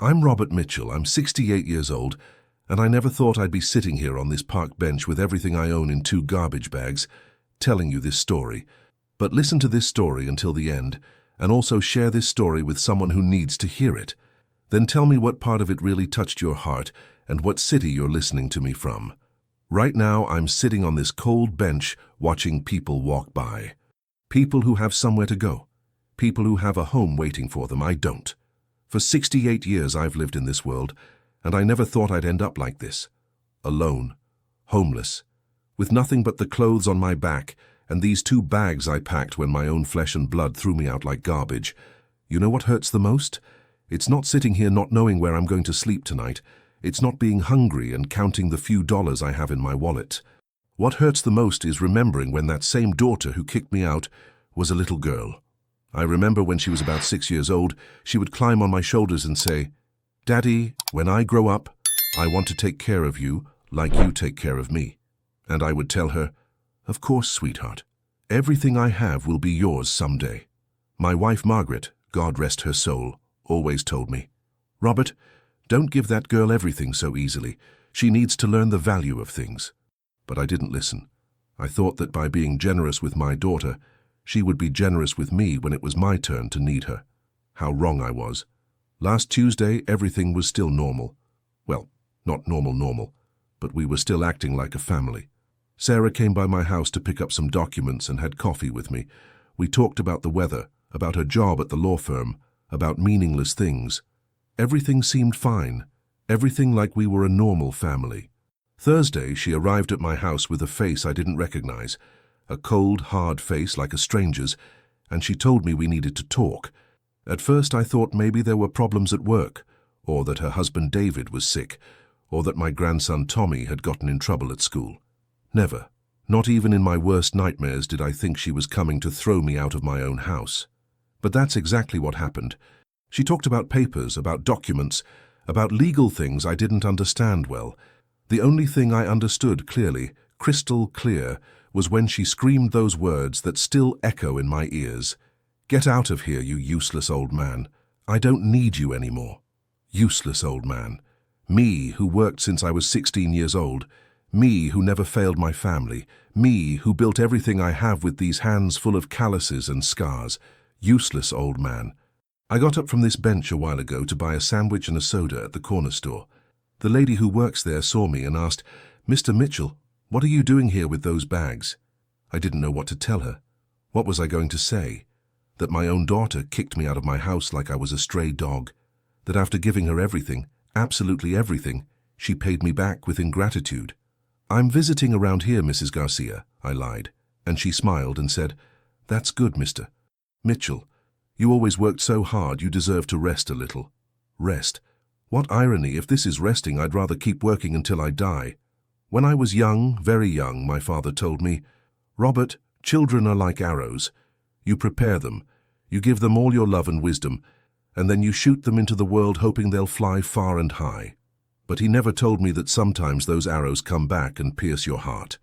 I'm Robert Mitchell. I'm 68 years old, and I never thought I'd be sitting here on this park bench with everything I own in 2 garbage bags, telling you this story. But listen to this story until the end, and also share this story with someone who needs to hear it. Then tell me what part of it really touched your heart and what city you're listening to me from. Right now, I'm sitting on this cold bench watching people walk by. People who have somewhere to go. People who have a home waiting for them. I don't. For 68 years I've lived in this world, and I never thought I'd end up like this. Alone, homeless, with nothing but the clothes on my back and these 2 bags I packed when my own flesh and blood threw me out like garbage. You know what hurts the most? It's not sitting here not knowing where I'm going to sleep tonight. It's not being hungry and counting the few dollars I have in my wallet. What hurts the most is remembering when that same daughter who kicked me out was a little girl. I remember when she was about 6 years old, she would climb on my shoulders and say, "Daddy, when I grow up, I want to take care of you like you take care of me." And I would tell her, "Of course, sweetheart. Everything I have will be yours someday." My wife Margaret, God rest her soul, always told me, "Robert, don't give that girl everything so easily. She needs to learn the value of things." But I didn't listen. I thought that by being generous with my daughter, she would be generous with me when it was my turn to need her. How wrong I was. Last Tuesday, everything was still normal. Well, not normal, but we were still acting like a family. Sarah came by my house to pick up some documents and had coffee with me. We talked about the weather, about her job at the law firm, about meaningless things. Everything seemed fine. Everything like we were a normal family. Thursday, she arrived at my house with a face I didn't recognize. A cold, hard face like a stranger's, and she told me we needed to talk. At first I thought maybe there were problems at work, or that her husband David was sick, or that my grandson Tommy had gotten in trouble at school. Never, not even in my worst nightmares, did I think she was coming to throw me out of my own house. But that's exactly what happened. She talked about papers, about documents, about legal things I didn't understand well. The only thing I understood clearly, crystal clear, was when she screamed those words that still echo in my ears. "Get out of here, you useless old man. I don't need you anymore." Useless old man. Me, who worked since I was 16 years old. Me, who never failed my family. Me, who built everything I have with these hands full of calluses and scars. Useless old man. I got up from this bench a while ago to buy a sandwich and a soda at the corner store. The lady who works there saw me and asked, "Mr. Mitchell, what are you doing here with those bags?" I didn't know what to tell her. What was I going to say? That my own daughter kicked me out of my house like I was a stray dog? That after giving her everything, absolutely everything, she paid me back with ingratitude? "I'm visiting around here, Mrs. Garcia," I lied, and she smiled and said, "That's good, Mr. Mitchell. You always worked so hard, you deserve to rest a little." Rest? What irony! If this is resting, I'd rather keep working until I die. When I was young, very young, my father told me, "Robert, children are like arrows. You prepare them, you give them all your love and wisdom, and then you shoot them into the world hoping they'll fly far and high." But he never told me that sometimes those arrows come back and pierce your heart.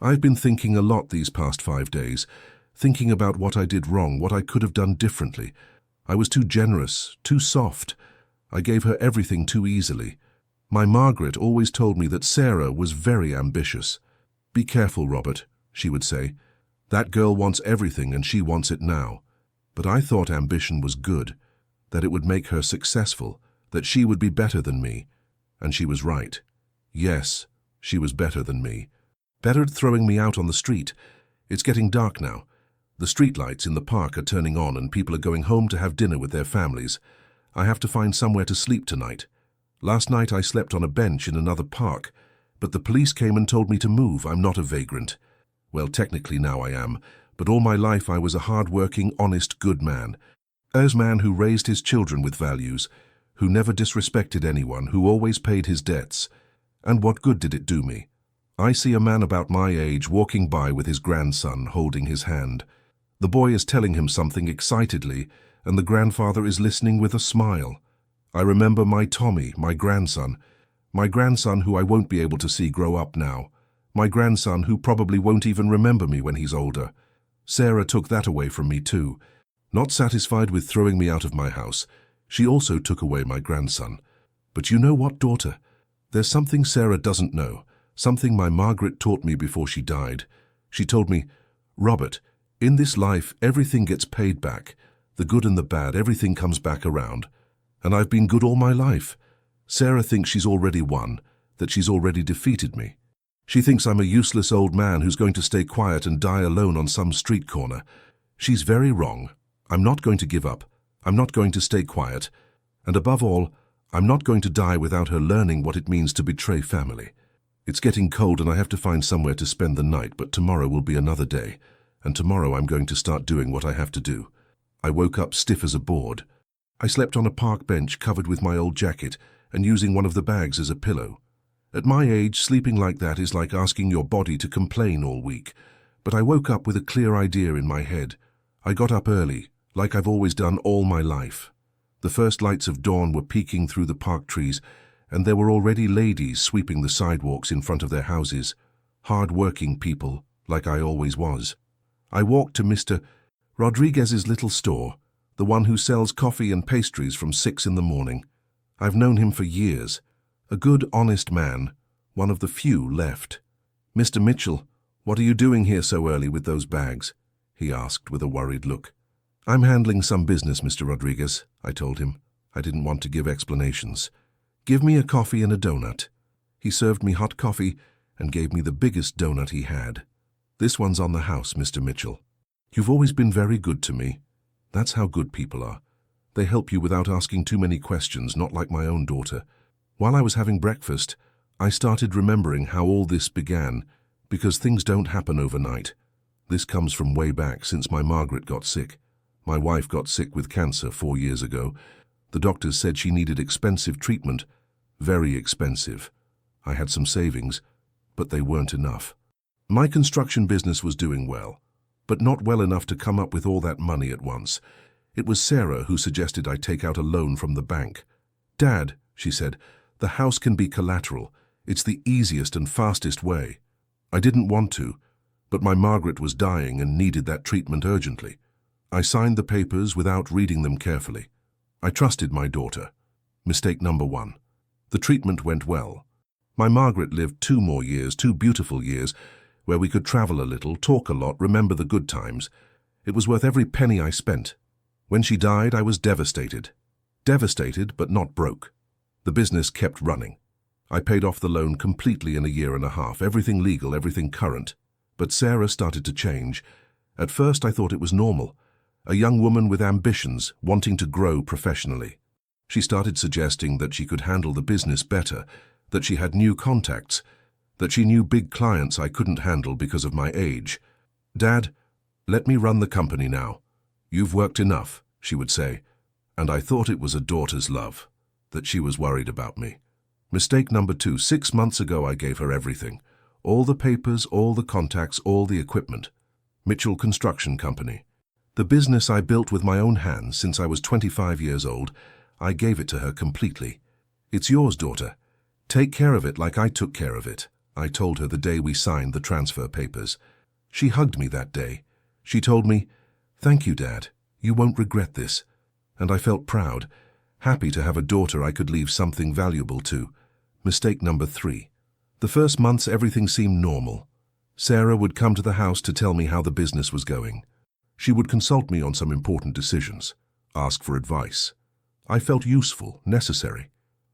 I've been thinking a lot these past 5 days, thinking about what I did wrong, what I could have done differently. I was too generous, too soft. I gave her everything too easily. My Margaret always told me that Sarah was very ambitious. "Be careful, Robert," she would say. "That girl wants everything and she wants it now." But I thought ambition was good, that it would make her successful, that she would be better than me. And she was right. Yes, she was better than me. Better at throwing me out on the street. It's getting dark now. The streetlights in the park are turning on and people are going home to have dinner with their families. I have to find somewhere to sleep tonight. Last night I slept on a bench in another park, but the police came and told me to move. I'm not a vagrant. Well, technically now I am, but all my life I was a hard-working, honest, good man. A man who raised his children with values, who never disrespected anyone, who always paid his debts. And what good did it do me? I see a man about my age walking by with his grandson holding his hand. The boy is telling him something excitedly, and the grandfather is listening with a smile. I remember my Tommy, my grandson who I won't be able to see grow up now, my grandson who probably won't even remember me when he's older. Sarah took that away from me too. Not satisfied with throwing me out of my house, She also took away my grandson. But you know what, daughter? There's something Sarah doesn't know, something my Margaret taught me before she died. She told me, Robert, in this life everything gets paid back. The good and the bad, everything comes back around. And I've been good all my life. Sarah thinks she's already won, that she's already defeated me. She thinks I'm a useless old man who's going to stay quiet and die alone on some street corner. She's very wrong. I'm not going to give up. I'm not going to stay quiet. And above all, I'm not going to die without her learning what it means to betray family. It's getting cold and I have to find somewhere to spend the night, but tomorrow will be another day. And tomorrow I'm going to start doing what I have to do. I woke up stiff as a board. I slept on a park bench covered with my old jacket and using one of the bags as a pillow. At my age, sleeping like that is like asking your body to complain all week. But I woke up with a clear idea in my head. I got up early, like I've always done all my life. The first lights of dawn were peeking through the park trees, and there were already ladies sweeping the sidewalks in front of their houses, hard-working people, like I always was. I walked to Mr. Rodriguez's little store, the one who sells coffee and pastries from 6 in the morning. I've known him for years. A good, honest man, one of the few left. Mr. Mitchell, what are you doing here so early with those bags? He asked with a worried look. I'm handling some business, Mr. Rodriguez, I told him. I didn't want to give explanations. Give me a coffee and a donut. He served me hot coffee and gave me the biggest donut he had. This one's on the house, Mr. Mitchell. You've always been very good to me. That's how good people are. They help you without asking too many questions, not like my own daughter. While I was having breakfast, I started remembering how all this began, because things don't happen overnight. This comes from way back since my Margaret got sick. My wife got sick with cancer 4 years ago. The doctors said she needed expensive treatment, very expensive. I had some savings, but they weren't enough. My construction business was doing well, but not well enough to come up with all that money at once. It was Sarah who suggested I take out a loan from the bank. Dad, she said, the house can be collateral. It's the easiest and fastest way. I didn't want to, but my Margaret was dying and needed that treatment urgently. I signed the papers without reading them carefully. I trusted my daughter. Mistake number 1. The treatment went well. My Margaret lived 2 more years, 2 beautiful years, where we could travel a little, talk a lot, remember the good times. It was worth every penny I spent. When she died, I was devastated. Devastated, but not broke. The business kept running. I paid off the loan completely in a year and a half, everything legal, everything current. But Sarah started to change. At first I thought it was normal. A young woman with ambitions, wanting to grow professionally. She started suggesting that she could handle the business better, that she had new contacts, that she knew big clients I couldn't handle because of my age. Dad, let me run the company now. You've worked enough, she would say. And I thought it was a daughter's love, that she was worried about me. Mistake number 2, 6 months ago I gave her everything. All the papers, all the contacts, all the equipment. Mitchell Construction Company. The business I built with my own hands since I was 25 years old, I gave it to her completely. It's yours, daughter. Take care of it like I took care of it, I told her the day we signed the transfer papers. She hugged me that day. She told me, "Thank you, Dad. You won't regret this." And I felt proud, happy to have a daughter I could leave something valuable to. Mistake number 3. The first months everything seemed normal. Sarah would come to the house to tell me how the business was going. She would consult me on some important decisions, ask for advice. I felt useful, necessary.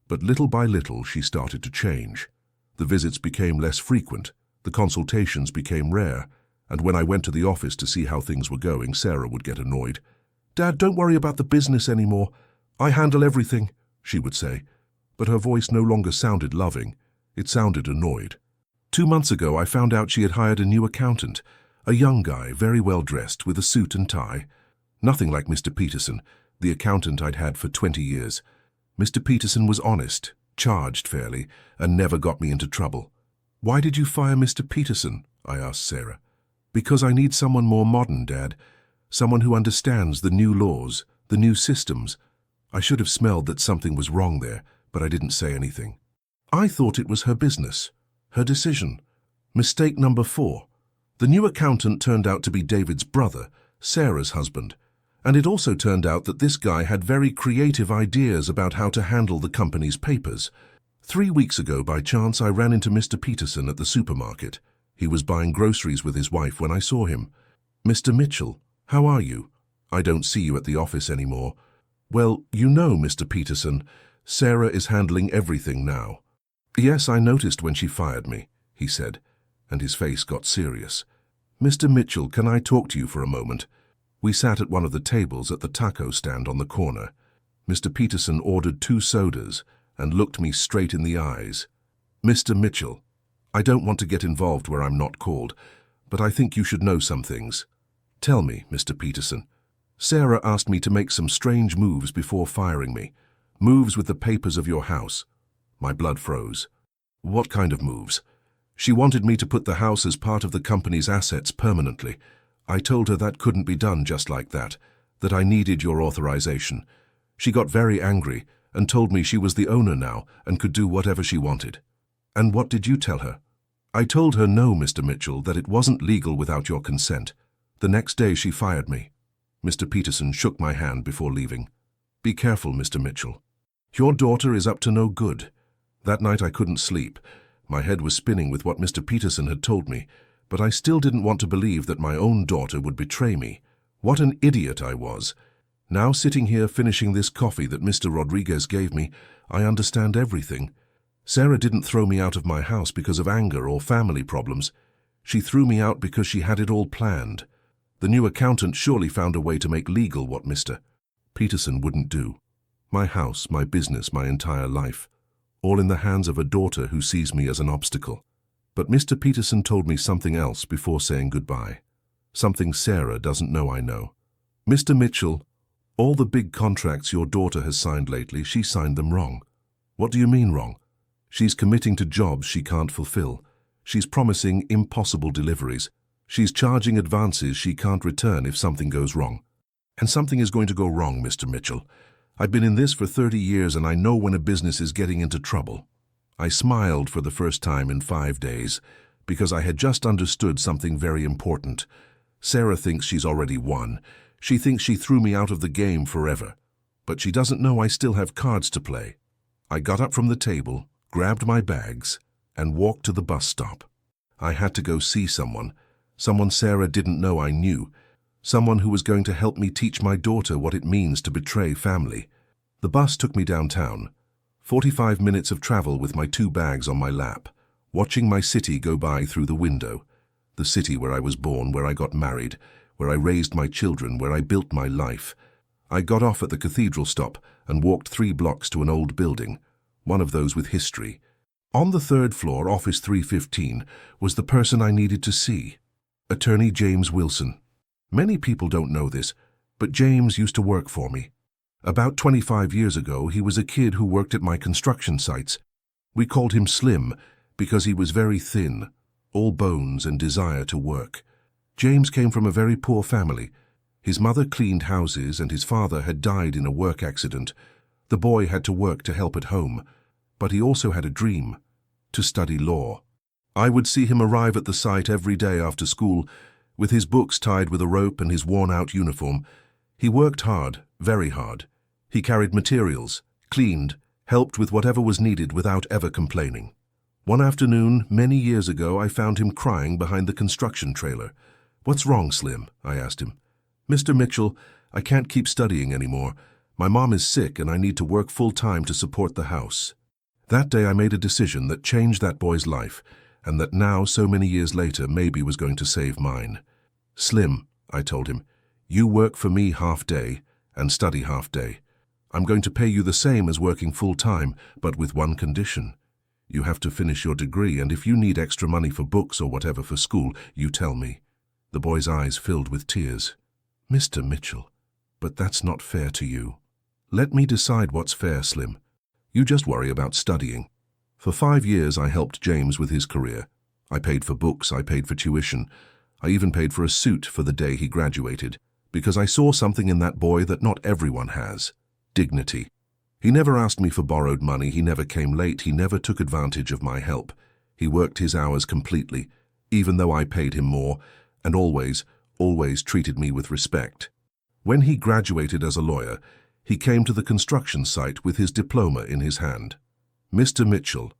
But little by little she started to change. The visits became less frequent, the consultations became rare, and when I went to the office to see how things were going, Sarah would get annoyed. "Dad, don't worry about the business anymore. I handle everything," she would say. But her voice no longer sounded loving. It sounded annoyed. 2 months ago I found out she had hired a new accountant, a young guy, very well dressed, with a suit and tie. Nothing like Mr. Peterson, the accountant I'd had for 20 years. Mr. Peterson was honest, charged fairly, and never got me into trouble. "Why did you fire Mr. Peterson?" I asked Sarah. "Because I need someone more modern, Dad. Someone who understands the new laws, the new systems." I should have smelled that something was wrong there, but I didn't say anything. I thought it was her business, her decision. Mistake number 4. The new accountant turned out to be David's brother, Sarah's husband, And it also turned out that this guy had very creative ideas about how to handle the company's papers. 3 weeks ago, by chance, I ran into Mr. Peterson at the supermarket. He was buying groceries with his wife when I saw him. "Mr. Mitchell, how are you? I don't see you at the office anymore." "Well, you know, Mr. Peterson, Sarah is handling everything now." "Yes, I noticed when she fired me," he said, and his face got serious. "Mr. Mitchell, can I talk to you for a moment?" We sat at one of the tables at the taco stand on the corner. Mr. Peterson ordered 2 sodas and looked me straight in the eyes. "Mr. Mitchell, I don't want to get involved where I'm not called, but I think you should know some things. Tell me, Mr. Peterson. Sarah asked me to make some strange moves before firing me. Moves with the papers of your house." My blood froze. "What kind of moves?" "She wanted me to put the house as part of the company's assets permanently. I told her that couldn't be done just like that I needed your authorization. She got very angry and told me she was the owner now and could do whatever she wanted." "And what did you tell her?" "I told her no, Mr. Mitchell, that it wasn't legal without your consent. The next day she fired me." Mr. Peterson shook my hand before leaving. "Be careful, Mr. Mitchell. Your daughter is up to no good." That night I couldn't sleep. My head was spinning with what Mr. Peterson had told me, but I still didn't want to believe that my own daughter would betray me. What an idiot I was. Now, sitting here finishing this coffee that Mr. Rodriguez gave me, I understand everything. Sarah didn't throw me out of my house because of anger or family problems. She threw me out because she had it all planned. The new accountant surely found a way to make legal what Mr. Peterson wouldn't do. My house, my business, my entire life, all in the hands of a daughter who sees me as an obstacle. But Mr. Peterson told me something else before saying goodbye. Something Sarah doesn't know I know. "Mr. Mitchell, all the big contracts your daughter has signed lately, she signed them wrong." "What do you mean wrong?" "She's committing to jobs she can't fulfill. She's promising impossible deliveries. She's charging advances she can't return if something goes wrong." "And something is going to go wrong, Mr. Mitchell. I've been in this for 30 years and I know when a business is getting into trouble." I smiled for the first time in 5 days because I had just understood something very important. Sarah thinks she's already won. She thinks she threw me out of the game forever. But she doesn't know I still have cards to play. I got up from the table, grabbed my bags, and walked to the bus stop. I had to go see someone Sarah didn't know I knew, someone who was going to help me teach my daughter what it means to betray family. The bus took me downtown. 45 minutes of travel with my 2 bags on my lap, watching my city go by through the window. The city where I was born, where I got married, where I raised my children, where I built my life. I got off at the cathedral stop and walked 3 blocks to an old building, one of those with history. On the 3rd floor, office 315, was the person I needed to see. Attorney James Wilson. Many people don't know this, but James used to work for me. About 25 years ago, he was a kid who worked at my construction sites. We called him Slim because he was very thin, all bones and desire to work. James came from a very poor family. His mother cleaned houses and his father had died in a work accident. The boy had to work to help at home, but he also had a dream, to study law. I would see him arrive at the site every day after school, with his books tied with a rope and his worn-out uniform. He worked hard, very hard. He carried materials, cleaned, helped with whatever was needed without ever complaining. One afternoon, many years ago, I found him crying behind the construction trailer. "What's wrong, Slim?" I asked him. "Mr. Mitchell, I can't keep studying anymore. My mom is sick and I need to work full-time to support the house." That day I made a decision that changed that boy's life, and that now, so many years later, maybe was going to save mine. "Slim," I told him, "you work for me half-day and study half-day. I'm going to pay you the same as working full-time, but with one condition. You have to finish your degree, and if you need extra money for books or whatever for school, you tell me." The boy's eyes filled with tears. "Mr. Mitchell, but that's not fair to you." "Let me decide what's fair, Slim. You just worry about studying." For 5 years I helped James with his career. I paid for books, I paid for tuition. I even paid for a suit for the day he graduated, because I saw something in that boy that not everyone has: dignity. He never asked me for borrowed money, he never came late, he never took advantage of my help. He worked his hours completely, even though I paid him more, and always treated me with respect. When he graduated as a lawyer, he came to the construction site with his diploma in his hand. "Mr. Mitchell,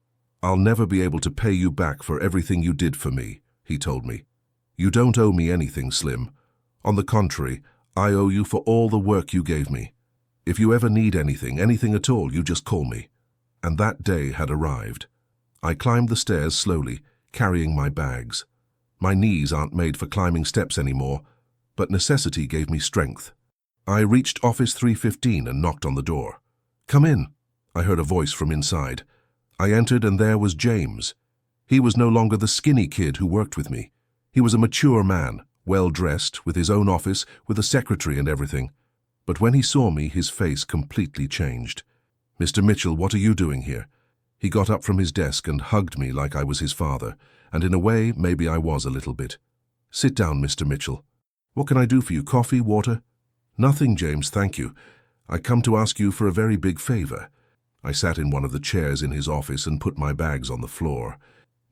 I'll never be able to pay you back for everything you did for me," he told me. "You don't owe me anything, Slim. On the contrary, I owe you for all the work you gave me. If you ever need anything at all, you just call me." And that day had arrived. I climbed the stairs slowly, carrying my bags. My knees aren't made for climbing steps anymore, but necessity gave me strength. I reached office 315 and knocked on the door. "Come in," I heard a voice from inside. I entered and there was James. He was no longer the skinny kid who worked with me. He was a mature man, well-dressed, with his own office, with a secretary and everything. But when he saw me, his face completely changed. "Mr. Mitchell, what are you doing here?" He got up from his desk and hugged me like I was his father, and in a way, maybe I was a little bit. "Sit down, Mr. Mitchell. What can I do for you? Coffee, water?" "Nothing, James, thank you. I come to ask you for a very big favor." I sat in one of the chairs in his office and put my bags on the floor.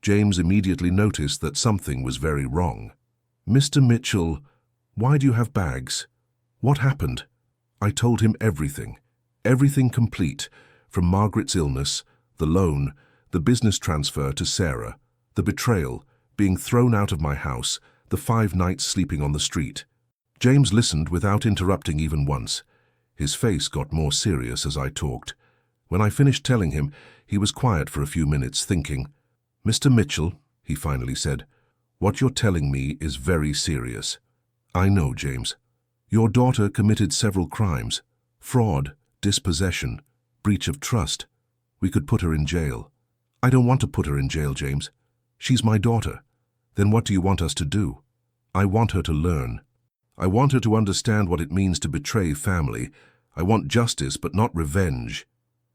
James immediately noticed that something was very wrong. "Mr. Mitchell, why do you have bags? What happened?" I told him everything complete, from Margaret's illness, the loan, the business transfer to Sarah, the betrayal, being thrown out of my house, the 5 nights sleeping on the street. James listened without interrupting even once. His face got more serious as I talked. When I finished telling him, he was quiet for a few minutes, thinking. "Mr. Mitchell," he finally said, "what you're telling me is very serious." "I know, James. Your daughter committed several crimes: fraud, dispossession, breach of trust. We could put her in jail." "I don't want to put her in jail, James. She's my daughter." "Then what do you want us to do?" "I want her to learn. I want her to understand what it means to betray family. I want justice, but not revenge."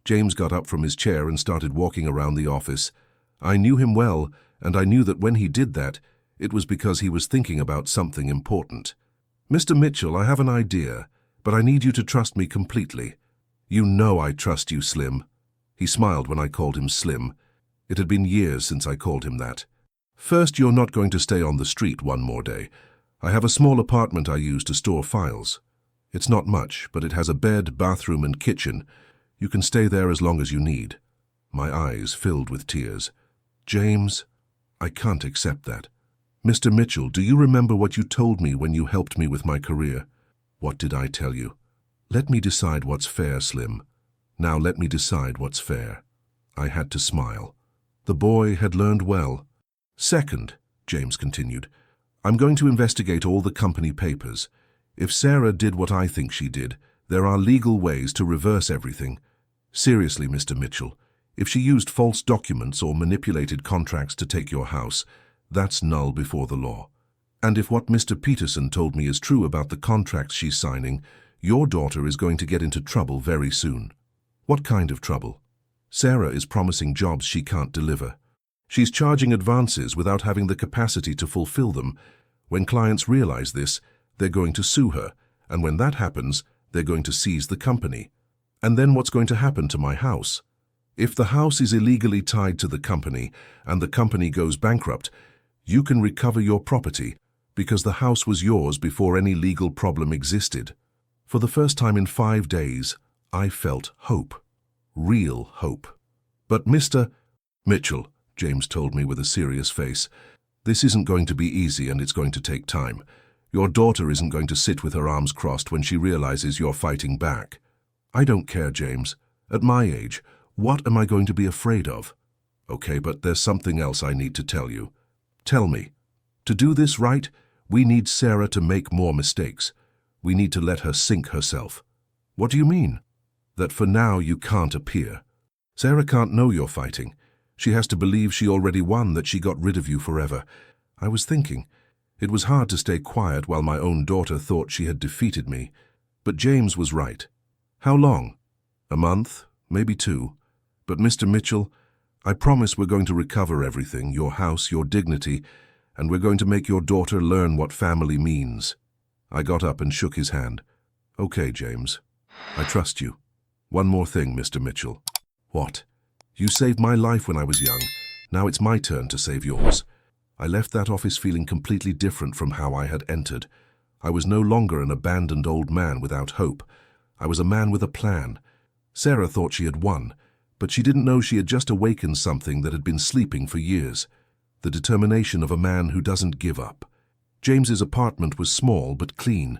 James got up from his chair and started walking around the office. I knew him well, and I knew that when he did that, it was because he was thinking about something important. "Mr. Mitchell, I have an idea, but I need you to trust me completely." "You know I trust you, Slim." He smiled when I called him Slim. It had been years since I called him that. "First, you're not going to stay on the street one more day. I have a small apartment I use to store files. It's not much, but it has a bed, bathroom, and kitchen. You can stay there as long as you need." My eyes filled with tears. "James, I can't accept that." "Mr. Mitchell, do you remember what you told me when you helped me with my career?" "What did I tell you?" "Let me decide what's fair, Slim. Now let me decide what's fair." I had to smile. The boy had learned well. "Second," James continued, "I'm going to investigate all the company papers. If Sarah did what I think she did, there are legal ways to reverse everything. Seriously, Mr. Mitchell, if she used false documents or manipulated contracts to take your house, that's null before the law. And if what Mr. Peterson told me is true about the contracts she's signing, your daughter is going to get into trouble very soon." "What kind of trouble?" "Sarah is promising jobs she can't deliver. She's charging advances without having the capacity to fulfill them. When clients realize this, they're going to sue her, and when that happens, they're going to seize the company. And then what's going to happen to my house? If the house is illegally tied to the company and the company goes bankrupt, you can recover your property because the house was yours before any legal problem existed." For the first time in 5 days, I felt hope. Real hope. "But Mr. Mitchell," James told me with a serious face, "this isn't going to be easy and it's going to take time. Your daughter isn't going to sit with her arms crossed when she realizes you're fighting back." "I don't care, James. At my age, what am I going to be afraid of?" "Okay, but there's something else I need to tell you." "Tell me." "To do this right, we need Sarah to make more mistakes. We need to let her sink herself." "What do you mean?" "That for now you can't appear. Sarah can't know you're fighting. She has to believe she already won, that she got rid of you forever." I was thinking. It was hard to stay quiet while my own daughter thought she had defeated me. But James was right. "How long?" "A month, maybe 2. But Mr. Mitchell, I promise we're going to recover everything, your house, your dignity, and we're going to make your daughter learn what family means." I got up and shook his hand. "Okay, James. I trust you. One more thing, Mr. Mitchell." "What?" "You saved my life when I was young. Now it's my turn to save yours." I left that office feeling completely different from how I had entered. I was no longer an abandoned old man without hope. I was a man with a plan. Sarah thought she had won, but she didn't know she had just awakened something that had been sleeping for years. The determination of a man who doesn't give up. James's apartment was small but clean.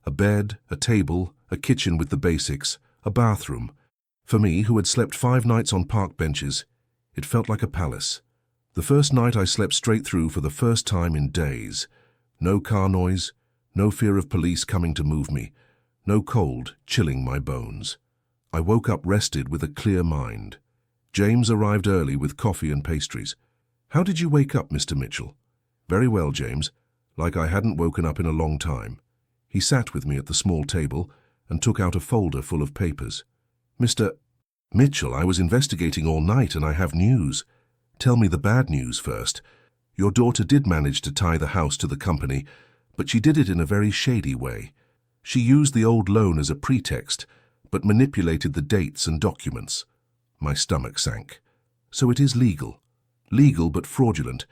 A bed, a table, a kitchen with the basics, a bathroom. For me, who had slept 5 nights on park benches, it felt like a palace. The first night I slept straight through for the first time in days. No car noise, no fear of police coming to move me, no cold chilling my bones. I woke up rested with a clear mind. James arrived early with coffee and pastries. "How did you wake up, Mr. Mitchell?" "Very well, James," like I hadn't woken up in a long time. He sat with me at the small table and took out a folder full of papers. "Mr. Mitchell, I was investigating all night and I have news." "Tell me the bad news first. Your daughter did manage to tie the house to the company, but she did it in a very shady way. She used the old loan as a pretext, but manipulated the dates and documents." My stomach sank. "So it is legal. Legal but fraudulent.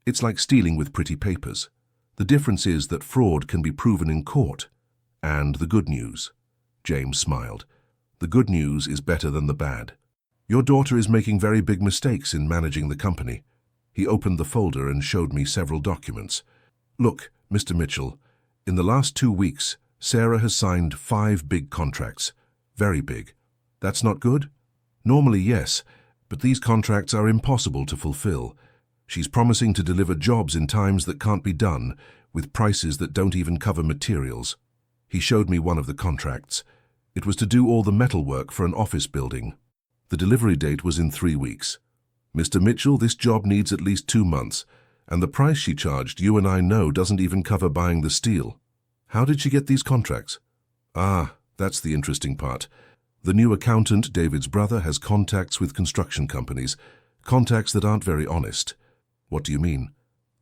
It's like stealing with pretty papers. The difference is that fraud can be proven in court. And the good news." James smiled. "The good news is better than the bad. Your daughter is making very big mistakes in managing the company." He opened the folder and showed me several documents. "Look, Mr. Mitchell, in the last 2 weeks, Sarah has signed 5 big contracts. Very big. That's not good? Normally, yes, but these contracts are impossible to fulfill. She's promising to deliver jobs in times that can't be done, with prices that don't even cover materials." He showed me one of the contracts. It was to do all the metalwork for an office building. The delivery date was in 3 weeks. "Mr. Mitchell, this job needs at least 2 months, and the price she charged, you and I know, doesn't even cover buying the steel." "How did she get these contracts?" "Ah, that's the interesting part. The new accountant, David's brother, has contacts with construction companies, contacts that aren't very honest." "What do you mean?"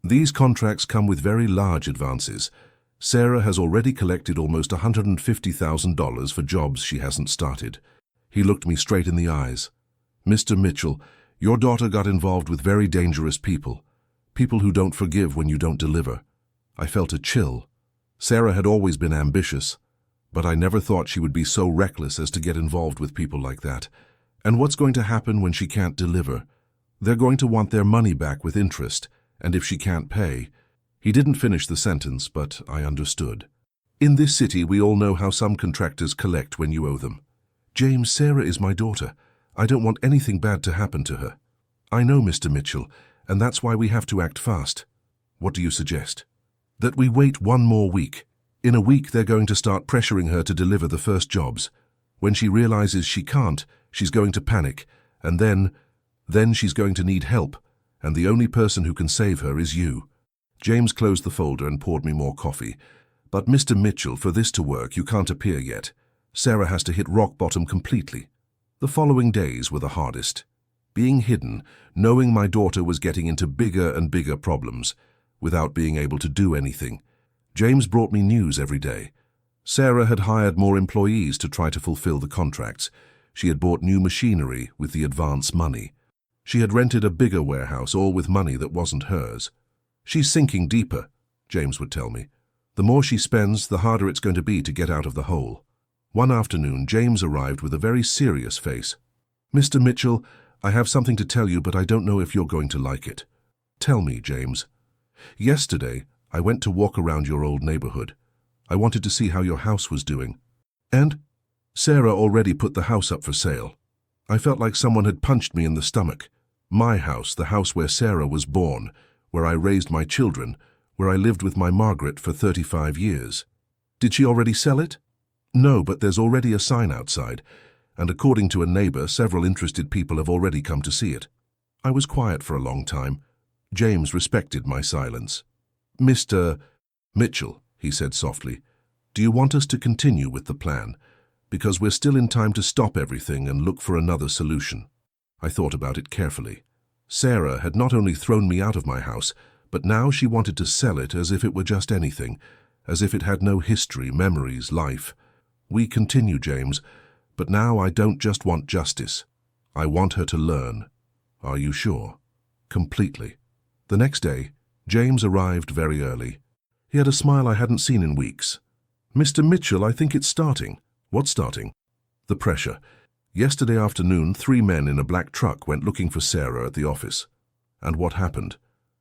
"These contracts come with very large advances. Sarah has already collected almost $150,000 for jobs she hasn't started." He looked me straight in the eyes. "Mr. Mitchell, your daughter got involved with very dangerous people. People who don't forgive when you don't deliver." I felt a chill. Sarah had always been ambitious, but I never thought she would be so reckless as to get involved with people like that. And what's going to happen when she can't deliver? They're going to want their money back with interest, and if she can't pay... He didn't finish the sentence, but I understood. "In this city, we all know how some contractors collect when you owe them. James, Sarah is my daughter. I don't want anything bad to happen to her." "I know, Mr. Mitchell, and that's why we have to act fast." "What do you suggest?" "That we wait 1 more week. In a week, they're going to start pressuring her to deliver the first jobs. When she realizes she can't, she's going to panic, and then she's going to need help, and the only person who can save her is you." James closed the folder and poured me more coffee. "But Mr. Mitchell, for this to work, you can't appear yet. Sarah has to hit rock bottom completely." The following days were the hardest. Being hidden, knowing my daughter was getting into bigger and bigger problems, without being able to do anything. James brought me news every day. Sarah had hired more employees to try to fulfill the contracts. She had bought new machinery with the advance money. She had rented a bigger warehouse, all with money that wasn't hers. "She's sinking deeper," James would tell me. "The more she spends, the harder it's going to be to get out of the hole." One afternoon, James arrived with a very serious face. "Mr. Mitchell, I have something to tell you, but I don't know if you're going to like it." "Tell me, James." "Yesterday, I went to walk around your old neighborhood. I wanted to see how your house was doing. And Sarah already put the house up for sale. I felt like someone had punched me in the stomach. My house, the house where Sarah was born, where I raised my children, where I lived with my Margaret for 35 years. Did she already sell it?" "No, but there's already a sign outside, and according to a neighbor, several interested people have already come to see it." I was quiet for a long time. James respected my silence. "Mr. Mitchell," he said softly, "do you want us to continue with the plan? Because we're still in time to stop everything and look for another solution." I thought about it carefully. Sarah had not only thrown me out of my house, but now she wanted to sell it as if it were just anything, as if it had no history, memories, life. "We continue, James, but now I don't just want justice. I want her to learn." "Are you sure?" "Completely." The next day, James arrived very early. He had a smile I hadn't seen in weeks. "Mr. Mitchell, I think it's starting." "What's starting?" "The pressure. Yesterday afternoon, 3 men in a black truck went looking for Sarah at the office." "And what happened?"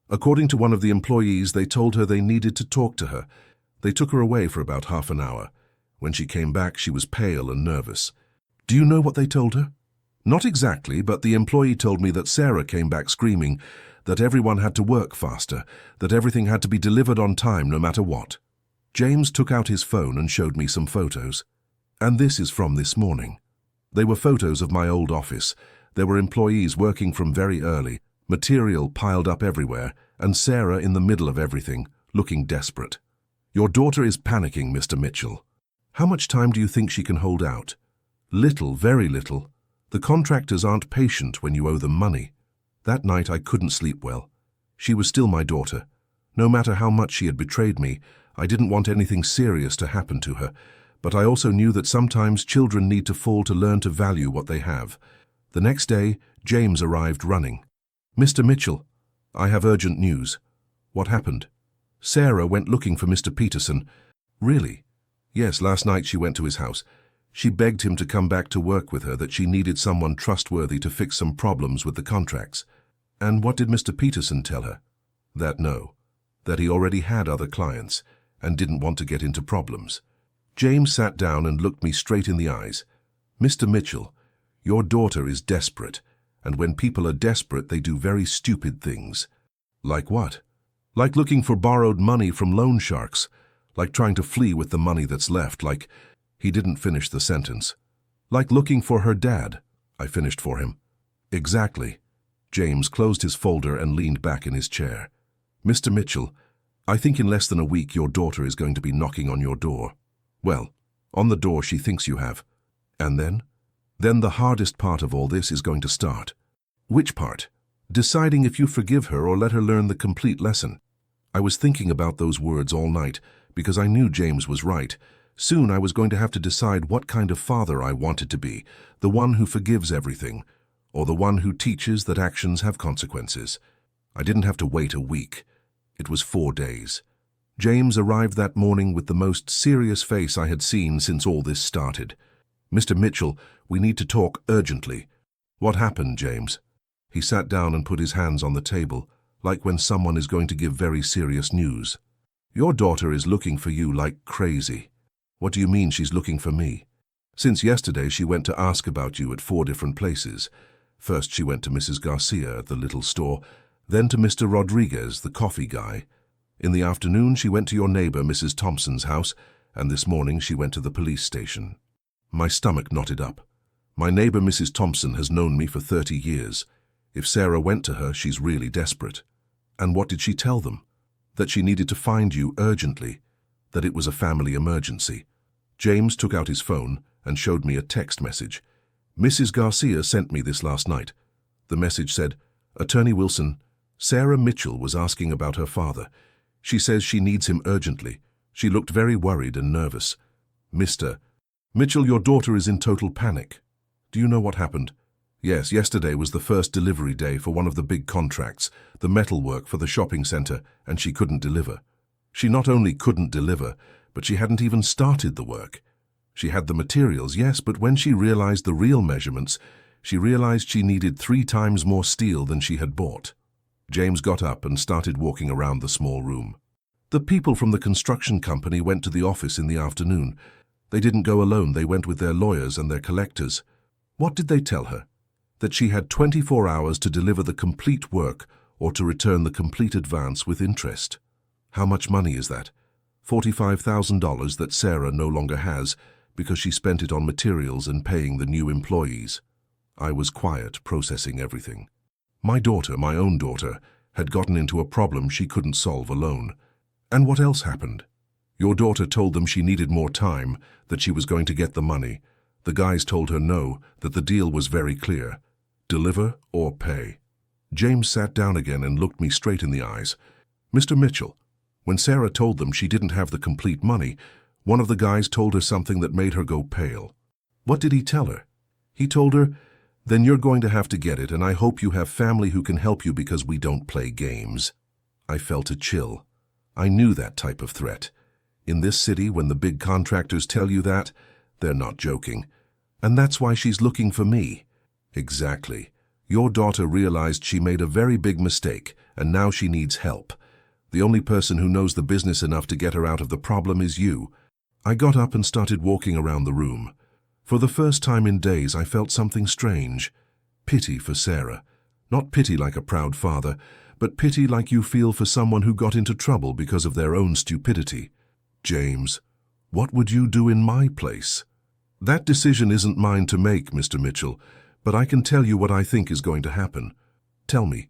"According to one of the employees, they told her they needed to talk to her. They took her away for about half an hour. When she came back, she was pale and nervous." "Do you know what they told her?" "Not exactly, but the employee told me that Sarah came back screaming that everyone had to work faster, that everything had to be delivered on time no matter what." James took out his phone and showed me some photos. "And this is from this morning." They were photos of my old office. There were employees working from very early, material piled up everywhere, and Sarah in the middle of everything, looking desperate. "Your daughter is panicking, Mr. Mitchell. How much time do you think she can hold out?" "Little, very little. The contractors aren't patient when you owe them money." That night I couldn't sleep well. She was still my daughter. No matter how much she had betrayed me, I didn't want anything serious to happen to her, but I also knew that sometimes children need to fall to learn to value what they have. The next day, James arrived running. "Mr. Mitchell, I have urgent news." "What happened?" "Sarah went looking for Mr. Peterson." "Really?" "Yes, last night she went to his house. She begged him to come back to work with her, that she needed someone trustworthy to fix some problems with the contracts." "And what did Mr. Peterson tell her?" That he already had other clients and didn't want to get into problems." James sat down and looked me straight in the eyes. "Mr. Mitchell, your daughter is desperate, and when people are desperate, they do very stupid things." "Like what?" "Like looking for borrowed money from loan sharks, like trying to flee with the money that's left, like—" He didn't finish the sentence. "Like looking for her dad," I finished for him. "Exactly." James closed his folder and leaned back in his chair. "Mr. Mitchell, I think in less than a week your daughter is going to be knocking on your door. Well, on the door she thinks you have. And then? Then the hardest part of all this is going to start." "Which part?" "Deciding if you forgive her or let her learn the complete lesson." I was thinking about those words all night because I knew James was right. Soon I was going to have to decide what kind of father I wanted to be, the one who forgives everything, or the one who teaches that actions have consequences. I didn't have to wait a week. It was 4 days. James arrived that morning with the most serious face I had seen since all this started. "Mr. Mitchell, we need to talk urgently." "What happened, James?" He sat down and put his hands on the table, like when someone is going to give very serious news. "Your daughter is looking for you like crazy." "What do you mean she's looking for me?" "Since yesterday she went to ask about you at 4 different places. First she went to Mrs. Garcia at the little store, then to Mr. Rodriguez, the coffee guy. In the afternoon she went to your neighbor Mrs. Thompson's house, and this morning she went to the police station." My stomach knotted up. My neighbor Mrs. Thompson has known me for 30 years. If Sarah went to her, she's really desperate. "And what did she tell them?" "That she needed to find you urgently, that it was a family emergency." James took out his phone and showed me a text message. "Mrs. Garcia sent me this last night." The message said, "Attorney Wilson, Sarah Mitchell was asking about her father. She says she needs him urgently. She looked very worried and nervous. Mr. Mitchell, your daughter is in total panic." "Do you know what happened?" "Yes, yesterday was the first delivery day for one of the big contracts, the metal work for the shopping center, and she couldn't deliver. She not only couldn't deliver, but she hadn't even started the work. She had the materials, yes, but when she realized the real measurements, she realized she needed 3 times more steel than she had bought." James got up and started walking around the small room. "The people from the construction company went to the office in the afternoon. They didn't go alone, they went with their lawyers and their collectors." "What did they tell her?" "That she had 24 hours to deliver the complete work or to return the complete advance with interest." "How much money is that?" $45,000 that Sarah no longer has because she spent it on materials and paying the new employees." I was quiet, processing everything. My daughter, my own daughter, had gotten into a problem she couldn't solve alone. "And what else happened?" "Your daughter told them she needed more time, that she was going to get the money. The guys told her no, that the deal was very clear. Deliver or pay." James sat down again and looked me straight in the eyes. "Mr. Mitchell, when Sarah told them she didn't have the complete money, one of the guys told her something that made her go pale." "What did he tell her?" "He told her, 'Then you're going to have to get it, and I hope you have family who can help you because we don't play games.'" I felt a chill. I knew that type of threat. In this city, when the big contractors tell you that, they're not joking. And that's why she's looking for me. Exactly. Your daughter realized she made a very big mistake, and now she needs help. The only person who knows the business enough to get her out of the problem is you. I got up and started walking around the room. For the first time in days, I felt something strange. Pity for Sarah. Not pity like a proud father, but pity like you feel for someone who got into trouble because of their own stupidity. James, what would you do in my place? That decision isn't mine to make, Mr. Mitchell, but I can tell you what I think is going to happen. Tell me,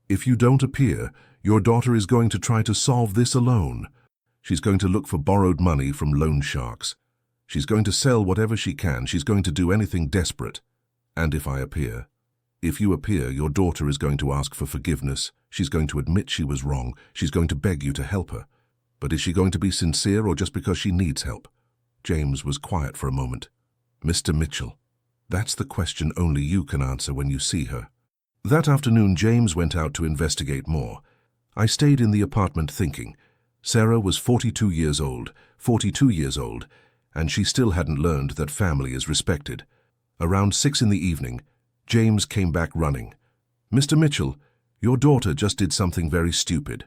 if you don't appear, your daughter is going to try to solve this alone. She's going to look for borrowed money from loan sharks. She's going to sell whatever she can. She's going to do anything desperate. And if you appear, your daughter is going to ask for forgiveness. She's going to admit she was wrong. She's going to beg you to help her. But is she going to be sincere or just because she needs help? James was quiet for a moment. Mr. Mitchell, that's the question only you can answer when you see her. That afternoon, James went out to investigate more. I stayed in the apartment thinking. Sarah was 42 years old, and she still hadn't learned that family is respected. Around 6 in the evening, James came back running. Mr. Mitchell, your daughter just did something very stupid.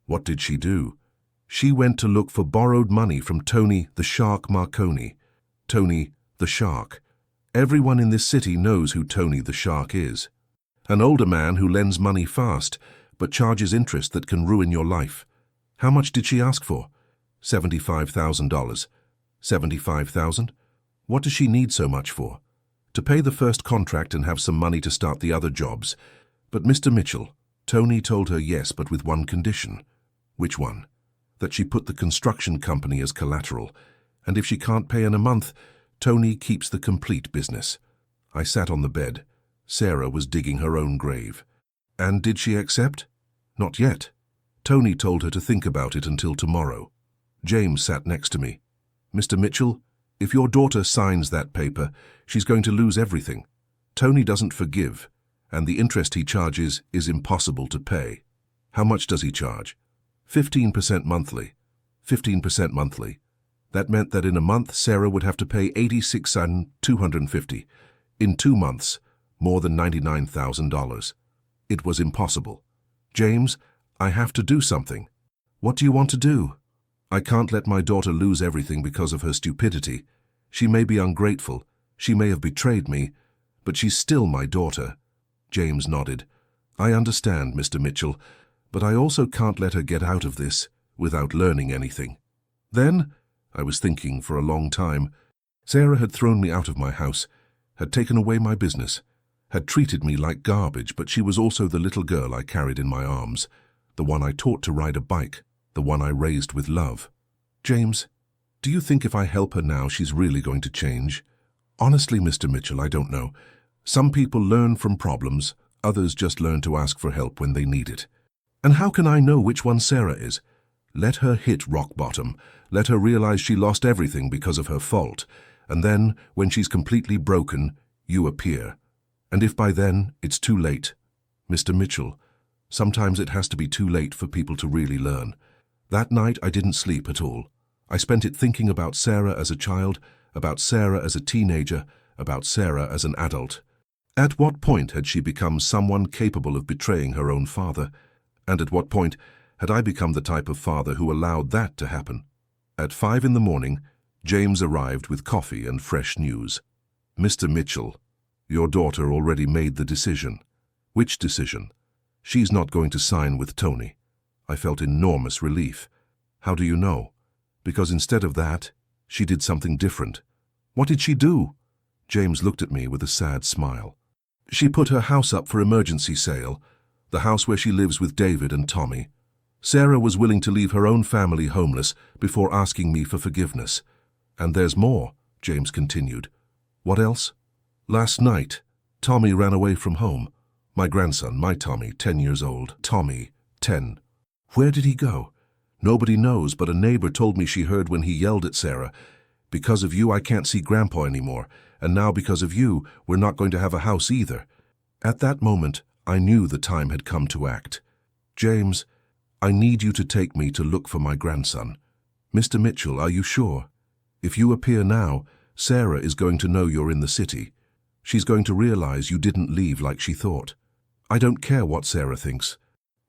What did she do? She went to look for borrowed money from Tony the Shark Marconi. Tony the Shark. Everyone in this city knows who Tony the Shark is. An older man who lends money fast, but charges interest that can ruin your life. How much did she ask for? $75,000. 75,000? What does she need so much for? To pay the first contract and have some money to start the other jobs. But Mr. Mitchell, Tony told her yes, but with one condition. Which one? That she put the construction company as collateral, and if she can't pay in a month, Tony keeps the complete business. I sat on the bed. Sarah was digging her own grave. And did she accept? Not yet. Tony told her to think about it until tomorrow. James sat next to me. Mr. Mitchell, if your daughter signs that paper, she's going to lose everything. Tony doesn't forgive, and the interest he charges is impossible to pay. How much does he charge? 15% monthly. 15% monthly. That meant that in a month, Sarah would have to pay $86,250. In 2 months, more than $99,000. It was impossible. James, I have to do something. What do you want to do? I can't let my daughter lose everything because of her stupidity. She may be ungrateful. She may have betrayed me, but she's still my daughter. James nodded. I understand, Mr. Mitchell, but I also can't let her get out of this without learning anything. Then, I was thinking for a long time, Sarah had thrown me out of my house, had taken away my business, had treated me like garbage, but she was also the little girl I carried in my arms, the one I taught to ride a bike, the one I raised with love. James, do you think if I help her now she's really going to change? Honestly, Mr. Mitchell, I don't know. Some people learn from problems, others just learn to ask for help when they need it. And how can I know which one Sarah is? Let her hit rock bottom. Let her realize she lost everything because of her fault. And then, when she's completely broken, you appear. And if by then it's too late, Mr. Mitchell, sometimes it has to be too late for people to really learn. That night I didn't sleep at all. I spent it thinking about Sarah as a child, about Sarah as a teenager, about Sarah as an adult. At what point had she become someone capable of betraying her own father? And at what point had I become the type of father who allowed that to happen? At 5 in the morning, James arrived with coffee and fresh news. Mr. Mitchell, your daughter already made the decision. Which decision? She's not going to sign with Tony. I felt enormous relief. How do you know? Because instead of that, she did something different. What did she do? James looked at me with a sad smile. She put her house up for emergency sale, the house where she lives with David and Tommy. Sarah was willing to leave her own family homeless before asking me for forgiveness. And there's more, James continued. What else? Last night, Tommy ran away from home. My grandson, my Tommy, 10 years old. Tommy, 10. Where did he go? Nobody knows, but a neighbor told me she heard when he yelled at Sarah, "Because of you, I can't see Grandpa anymore, and now because of you, we're not going to have a house either." At that moment, I knew the time had come to act. James, I need you to take me to look for my grandson. Mr. Mitchell, are you sure? If you appear now, Sarah is going to know you're in the city. She's going to realize you didn't leave like she thought. I don't care what Sarah thinks.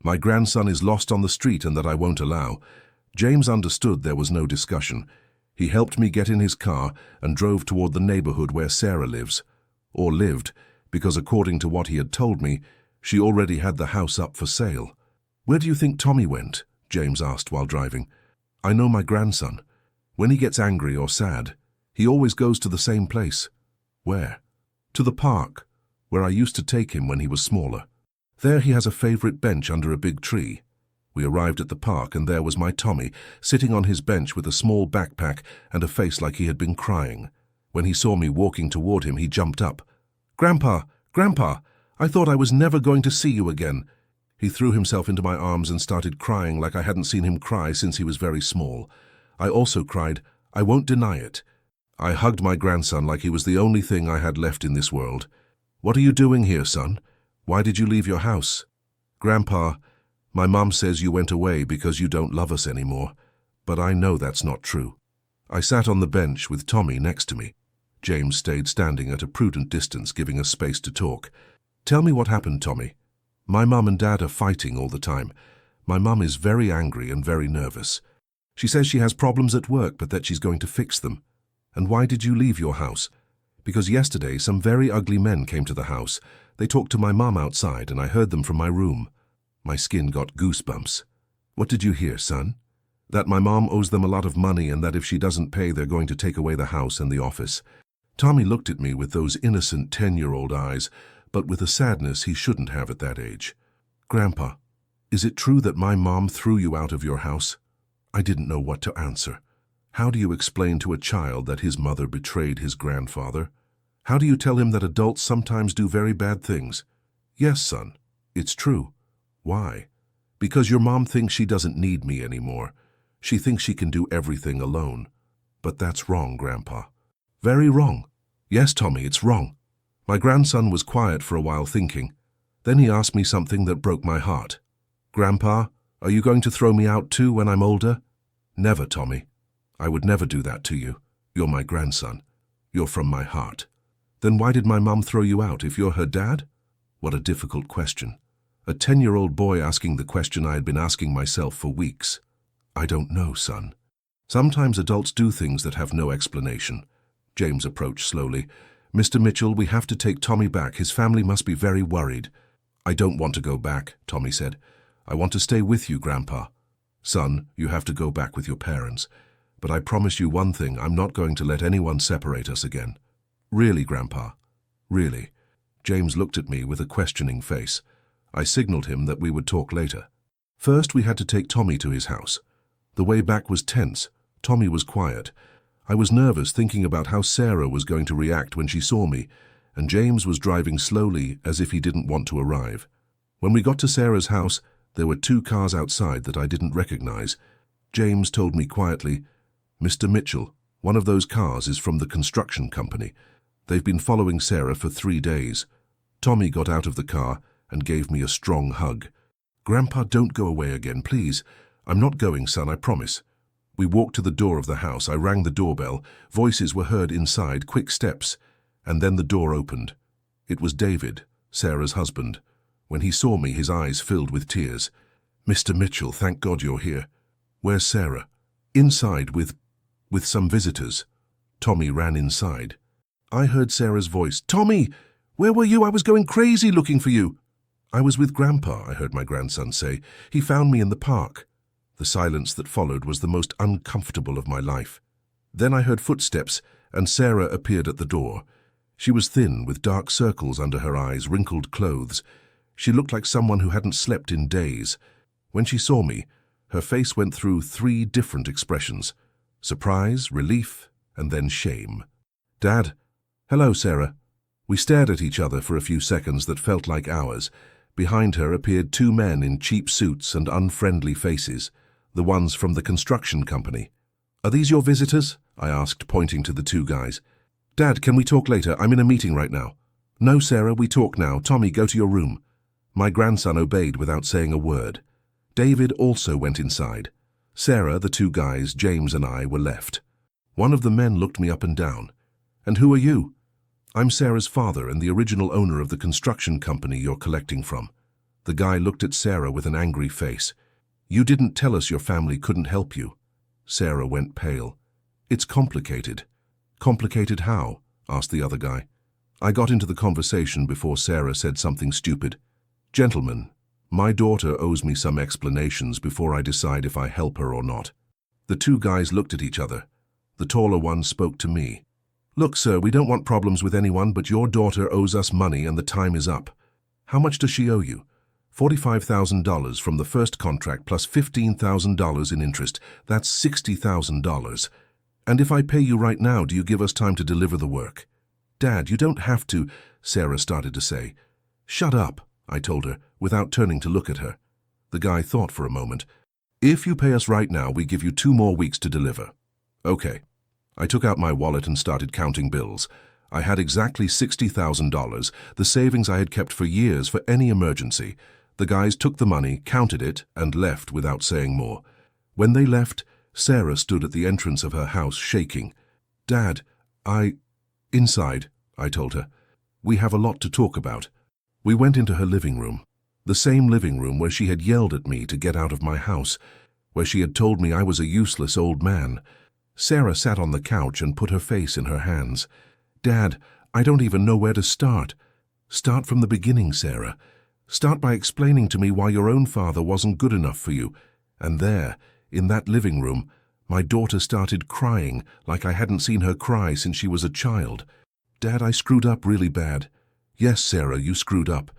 My grandson is lost on the street and that I won't allow. James understood there was no discussion. He helped me get in his car and drove toward the neighborhood where Sarah lives. Or lived, because according to what he had told me, she already had the house up for sale. Where do you think Tommy went? James asked while driving. I know my grandson. When he gets angry or sad, he always goes to the same place. Where? To the park, where I used to take him when he was smaller. There he has a favorite bench under a big tree. We arrived at the park and there was my Tommy, sitting on his bench with a small backpack and a face like he had been crying. When he saw me walking toward him, he jumped up. "Grandpa! Grandpa! I thought I was never going to see you again." He threw himself into my arms and started crying like I hadn't seen him cry since he was very small. I also cried. I won't deny it. I hugged my grandson like he was the only thing I had left in this world. "What are you doing here, son? Why did you leave your house?" "Grandpa, my mom says you went away because you don't love us anymore, but I know that's not true." I sat on the bench with Tommy next to me. James stayed standing at a prudent distance, giving us space to talk. "Tell me what happened, Tommy." "My mum and dad are fighting all the time. My mum is very angry and very nervous. She says she has problems at work, but that she's going to fix them." "And why did you leave your house?" "Because yesterday some very ugly men came to the house. They talked to my mum outside and I heard them from my room." My skin got goosebumps. "What did you hear, son?" "That my mom owes them a lot of money and that if she doesn't pay, they're going to take away the house and the office." Tommy looked at me with those innocent 10-year-old eyes, but with a sadness he shouldn't have at that age. "Grandpa, is it true that my mom threw you out of your house?" I didn't know what to answer. How do you explain to a child that his mother betrayed his grandfather? How do you tell him that adults sometimes do very bad things? "Yes, son, it's true." "Why?" "Because your mom thinks she doesn't need me anymore. She thinks she can do everything alone." "But that's wrong, Grandpa." "Very wrong." "Yes, Tommy, it's wrong." My grandson was quiet for a while thinking. Then he asked me something that broke my heart. "Grandpa, are you going to throw me out too when I'm older?" "Never, Tommy. I would never do that to you. You're my grandson. You're from my heart." "Then why did my mum throw you out if you're her dad?" What a difficult question. A 10-year-old boy asking the question I had been asking myself for weeks. "I don't know, son. Sometimes adults do things that have no explanation." James approached slowly. "Mr. Mitchell, we have to take Tommy back. His family must be very worried." "I don't want to go back," Tommy said. "I want to stay with you, Grandpa." "Son, you have to go back with your parents. But I promise you one thing, I'm not going to let anyone separate us again." "Really, Grandpa? Really?" James looked at me with a questioning face. I signaled him that we would talk later. First, we had to take Tommy to his house. The way back was tense. Tommy was quiet. I was nervous thinking about how Sarah was going to react when she saw me, and James was driving slowly as if he didn't want to arrive. When we got to Sarah's house, there were 2 cars outside that I didn't recognize. James told me quietly, "Mr. Mitchell, one of those cars is from the construction company. They've been following Sarah for 3 days." Tommy got out of the car and gave me a strong hug. "Grandpa, don't go away again, please." "I'm not going, son, I promise." We walked to the door of the house. I rang the doorbell. Voices were heard inside, quick steps, and then the door opened. It was David, Sarah's husband. When he saw me, his eyes filled with tears. "Mr. Mitchell, thank God you're here." "Where's Sarah?" "Inside with some visitors." Tommy ran inside. I heard Sarah's voice. "Tommy, where were you? I was going crazy looking for you." "I was with Grandpa," I heard my grandson say. "He found me in the park." The silence that followed was the most uncomfortable of my life. Then I heard footsteps, and Sarah appeared at the door. She was thin, with dark circles under her eyes, wrinkled clothes. She looked like someone who hadn't slept in days. When she saw me, her face went through 3 different expressions: surprise, relief, and then shame. "Dad." "Hello, Sarah." We stared at each other for a few seconds that felt like hours. Behind her appeared 2 men in cheap suits and unfriendly faces, the ones from the construction company. "Are these your visitors?" I asked, pointing to the 2 guys. "Dad, can we talk later? I'm in a meeting right now." "No, Sarah, we talk now. Tommy, go to your room." My grandson obeyed without saying a word. David also went inside. Sarah, the two guys, James and I were left. One of the men looked me up and down. "And who are you?" "I'm Sarah's father and the original owner of the construction company you're collecting from." The guy looked at Sarah with an angry face. "You didn't tell us your family couldn't help you." Sarah went pale. "It's complicated." "Complicated how?" asked the other guy. I got into the conversation before Sarah said something stupid. "Gentlemen, my daughter owes me some explanations before I decide if I help her or not." The two guys looked at each other. The taller one spoke to me. "Look, sir, we don't want problems with anyone, but your daughter owes us money and the time is up." "How much does she owe you?" $45,000 from the first contract plus $15,000 in interest. That's $60,000. "And if I pay you right now, do you give us time to deliver the work?" "Dad, you don't have to," Sarah started to say. "Shut up," I told her, without turning to look at her. The guy thought for a moment. "If you pay us right now, we give you 2 more weeks to deliver." "Okay." I took out my wallet and started counting bills. I had exactly $60,000, the savings I had kept for years for any emergency. The guys took the money, counted it, and left without saying more. When they left, Sarah stood at the entrance of her house shaking. "Dad, Inside," I told her. "We have a lot to talk about." We went into her living room, the same living room where she had yelled at me to get out of my house, where she had told me I was a useless old man. Sarah sat on the couch and put her face in her hands. "Dad, I don't even know where to start." "Start from the beginning, Sarah. Start by explaining to me why your own father wasn't good enough for you." And there, in that living room, my daughter started crying like I hadn't seen her cry since she was a child. "Dad, I screwed up really bad." "Yes, Sarah, you screwed up.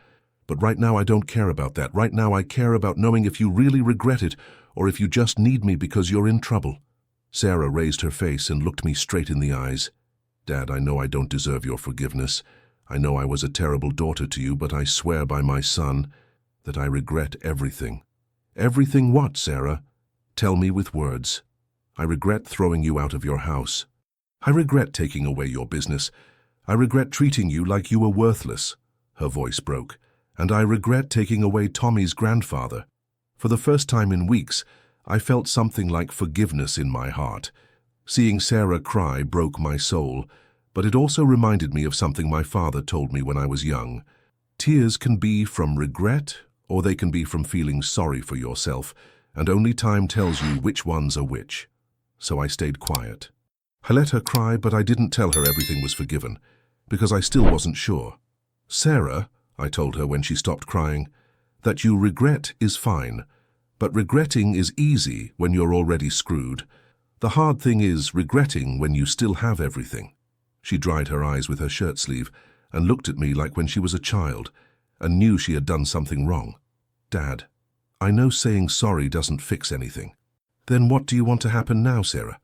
But right now I don't care about that. Right now I care about knowing if you really regret it or if you just need me because you're in trouble." Sarah raised her face and looked me straight in the eyes. "Dad, I know I don't deserve your forgiveness. I know I was a terrible daughter to you, but I swear by my son that I regret everything." "Everything what, Sarah?" "Tell me with words." "I regret throwing you out of your house. I regret taking away your business. I regret treating you like you were worthless." Her voice broke. "And I regret taking away Tommy's grandfather." For the first time in weeks, I felt something like forgiveness in my heart. Seeing Sarah cry broke my soul, but it also reminded me of something my father told me when I was young. Tears can be from regret, or they can be from feeling sorry for yourself, and only time tells you which ones are which. So I stayed quiet. I let her cry, but I didn't tell her everything was forgiven, because I still wasn't sure. "Sarah," I told her when she stopped crying, "that you regret is fine, but regretting is easy when you're already screwed. The hard thing is regretting when you still have everything." She dried her eyes with her shirt sleeve and looked at me like when she was a child and knew she had done something wrong. "Dad, I know saying sorry doesn't fix anything." "Then what do you want to happen now, Sarah?"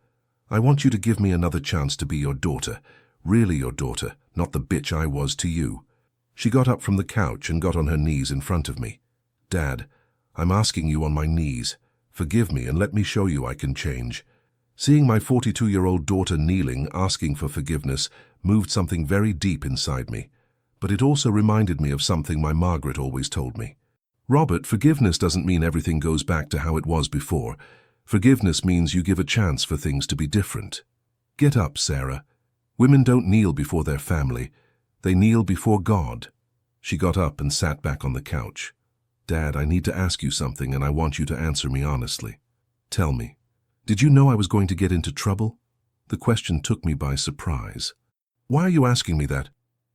"I want you to give me another chance to be your daughter, really your daughter, not the bitch I was to you." She got up from the couch and got on her knees in front of me. "Dad, I'm asking you on my knees. Forgive me and let me show you I can change." Seeing my 42-year-old daughter kneeling, asking for forgiveness, moved something very deep inside me. But it also reminded me of something my Margaret always told me. "Robert, forgiveness doesn't mean everything goes back to how it was before. Forgiveness means you give a chance for things to be different." "Get up, Sarah. Women don't kneel before their family. They kneel before God." She got up and sat back on the couch. "Dad, I need to ask you something, and I want you to answer me honestly. Tell me, did you know I was going to get into trouble?" The question took me by surprise. "Why are you asking me that?"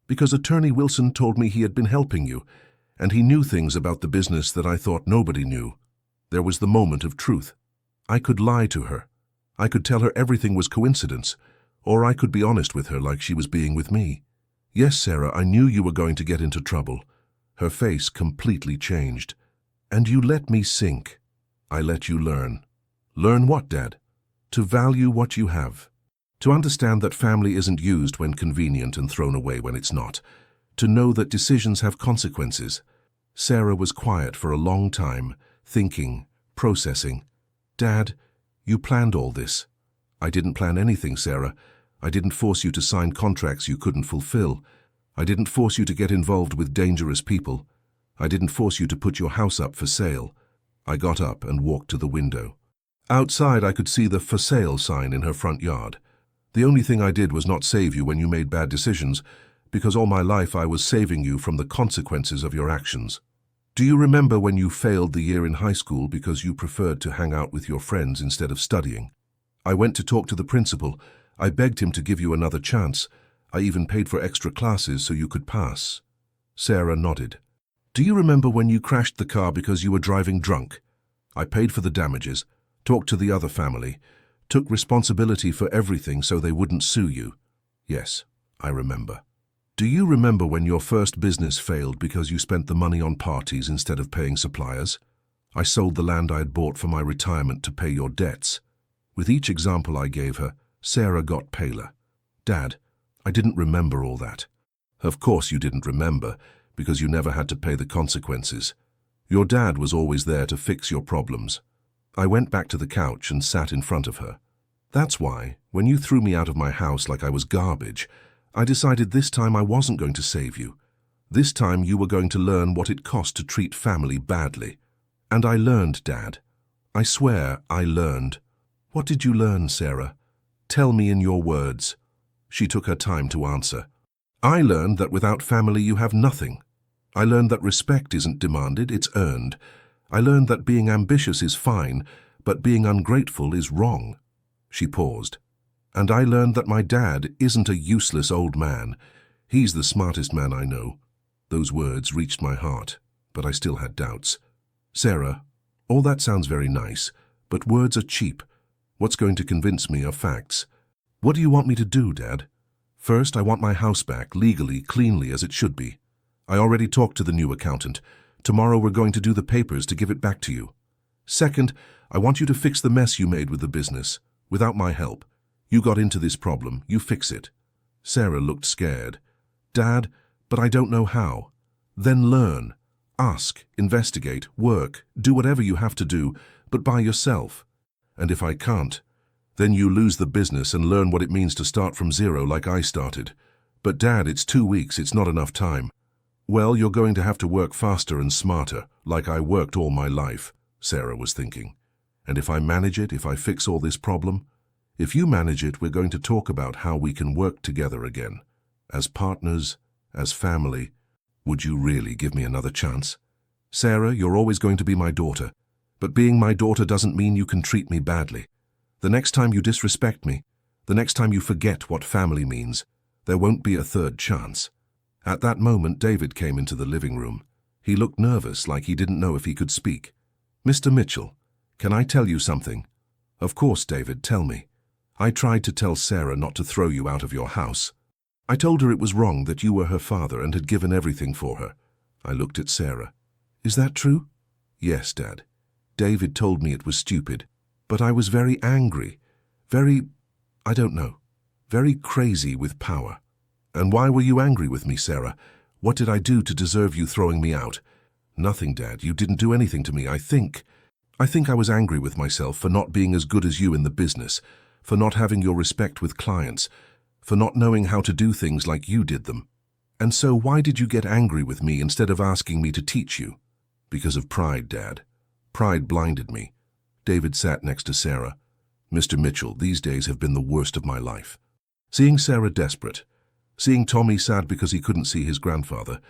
"Because Attorney Wilson told me he had been helping you, and he knew things about the business that I thought nobody knew. There was the moment of truth. I could lie to her. I could tell her everything was coincidence, or I could be honest with her like she was being with me. Yes, Sarah, I knew you were going to get into trouble." Her face completely changed. "And you let me sink." "I let you learn." "Learn what, Dad?" "To value what you have. To understand that family isn't used when convenient and thrown away when it's not. To know that decisions have consequences." Sarah was quiet for a long time, thinking, processing. "Dad, you planned all this." "I didn't plan anything, Sarah. I didn't force you to sign contracts you couldn't fulfill. I didn't force you to get involved with dangerous people. I didn't force you to put your house up for sale. I got up and walked to the window. Outside, I could see the "for sale" sign in her front yard. The only thing I did was not save you when you made bad decisions, because all my life I was saving you from the consequences of your actions. Do you remember when you failed the year in high school because you preferred to hang out with your friends instead of studying? I went to talk to the principal. I begged him to give you another chance. I even paid for extra classes so you could pass. Sarah nodded. Do you remember when you crashed the car because you were driving drunk? I paid for the damages, talked to the other family, took responsibility for everything so they wouldn't sue you. Yes, I remember. Do you remember when your first business failed because you spent the money on parties instead of paying suppliers? I sold the land I had bought for my retirement to pay your debts. With each example I gave her, Sarah got paler. Dad, I didn't remember all that. Of course you didn't remember, because you never had to pay the consequences. Your dad was always there to fix your problems. I went back to the couch and sat in front of her. That's why, when you threw me out of my house like I was garbage, I decided this time I wasn't going to save you. This time you were going to learn what it cost to treat family badly. And I learned, Dad. I swear I learned. What did you learn, Sarah? Tell me in your words. She took her time to answer. I learned that without family you have nothing. I learned that respect isn't demanded, it's earned. I learned that being ambitious is fine, but being ungrateful is wrong. She paused. And I learned that my dad isn't a useless old man. He's the smartest man I know. Those words reached my heart, but I still had doubts. Sarah, all that sounds very nice, but words are cheap. What's going to convince me are facts. What do you want me to do, Dad? First, I want my house back, legally, cleanly, as it should be. I already talked to the new accountant. Tomorrow we're going to do the papers to give it back to you. Second, I want you to fix the mess you made with the business, without my help. You got into this problem, you fix it. Sarah looked scared. Dad, but I don't know how. Then learn. Ask, investigate, work, do whatever you have to do, but by yourself. And if I can't, then you lose the business and learn what it means to start from zero like I started. But Dad, it's 2 weeks, it's not enough time. Well, you're going to have to work faster and smarter, like I worked all my life, Sarah was thinking. And if I manage it, if I fix all this problem, if you manage it, we're going to talk about how we can work together again. As partners, as family. Would you really give me another chance? Sarah, you're always going to be my daughter. But being my daughter doesn't mean you can treat me badly. The next time you disrespect me, the next time you forget what family means, there won't be a third chance. At that moment, David came into the living room. He looked nervous, like he didn't know if he could speak. Mr. Mitchell, can I tell you something? Of course, David, tell me. I tried to tell Sarah not to throw you out of your house. I told her it was wrong that you were her father and had given everything for her. I looked at Sarah. Is that true? Yes, Dad. David told me it was stupid, but I was very angry, very crazy with power. And why were you angry with me, Sarah? What did I do to deserve you throwing me out? Nothing, Dad. You didn't do anything to me, I think. I was angry with myself for not being as good as you in the business, for not having your respect with clients, for not knowing how to do things like you did them. And so why did you get angry with me instead of asking me to teach you? Because of pride, Dad. Pride blinded me. David sat next to Sarah. Mr. Mitchell, these days have been the worst of my life. Seeing Sarah desperate, seeing Tommy sad because he couldn't see his grandfather,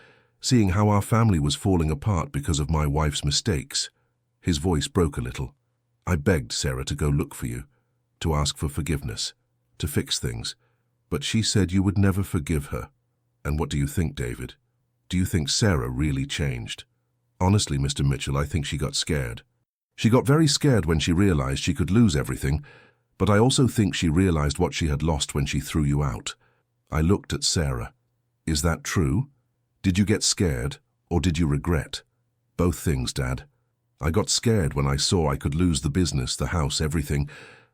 seeing how our family was falling apart because of my wife's mistakes. His voice broke a little. I begged Sarah to go look for you, to ask for forgiveness, to fix things. But she said you would never forgive her. And what do you think, David? Do you think Sarah really changed? Honestly, Mr. Mitchell, I think she got scared. She got very scared when she realized she could lose everything, but I also think she realized what she had lost when she threw you out. I looked at Sarah. Is that true? Did you get scared, or did you regret? Both things, Dad. I got scared when I saw I could lose the business, the house, everything,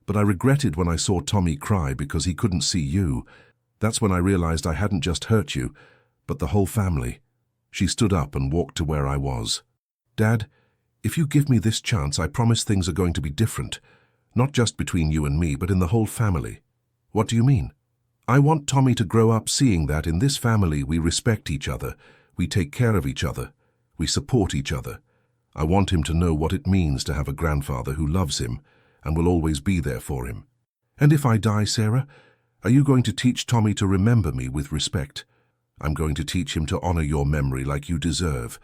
but I regretted when I saw Tommy cry because he couldn't see you. That's when I realized I hadn't just hurt you, but the whole family. She stood up and walked to where I was. Dad, if you give me this chance, I promise things are going to be different. Not just between you and me, but in the whole family. What do you mean? I want Tommy to grow up seeing that in this family we respect each other, we take care of each other, we support each other. I want him to know what it means to have a grandfather who loves him and will always be there for him. And if I die, Sarah, are you going to teach Tommy to remember me with respect? I'm going to teach him to honor your memory like you deserve,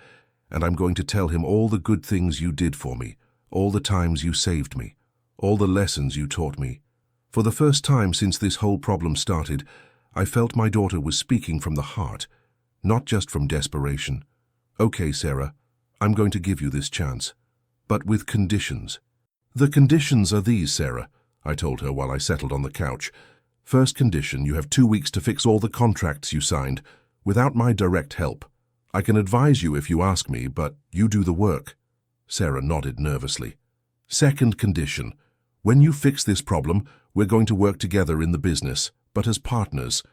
and I'm going to tell him all the good things you did for me, all the times you saved me, all the lessons you taught me. For the first time since this whole problem started, I felt my daughter was speaking from the heart, not just from desperation. Okay, Sarah, I'm going to give you this chance, but with conditions. The conditions are these, Sarah, I told her while I settled on the couch. First condition, you have 2 weeks to fix all the contracts you signed, without my direct help. I can advise you if you ask me, but you do the work. Sarah nodded nervously. Second condition, when you fix this problem, we're going to work together in the business, but as partners.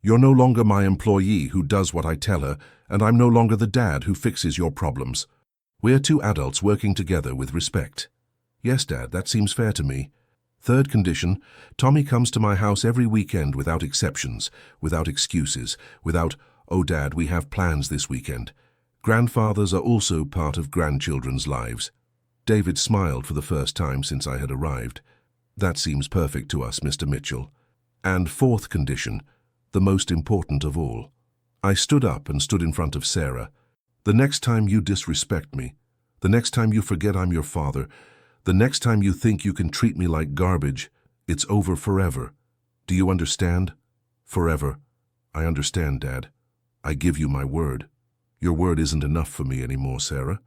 You're no longer my employee who does what I tell her, and I'm no longer the dad who fixes your problems. We're two adults working together with respect. Yes, Dad, that seems fair to me. Third condition, Tommy comes to my house every weekend without exceptions, without excuses, without, "Oh, Dad, we have plans this weekend." Grandfathers are also part of grandchildren's lives. David smiled for the first time since I had arrived. That seems perfect to us, Mr. Mitchell. And fourth condition, the most important of all. I stood up and stood in front of Sarah. The next time you disrespect me, the next time you forget I'm your father, the next time you think you can treat me like garbage, it's over forever. Do you understand? Forever. I understand, Dad. I give you my word. Your word isn't enough for me anymore, Sarah.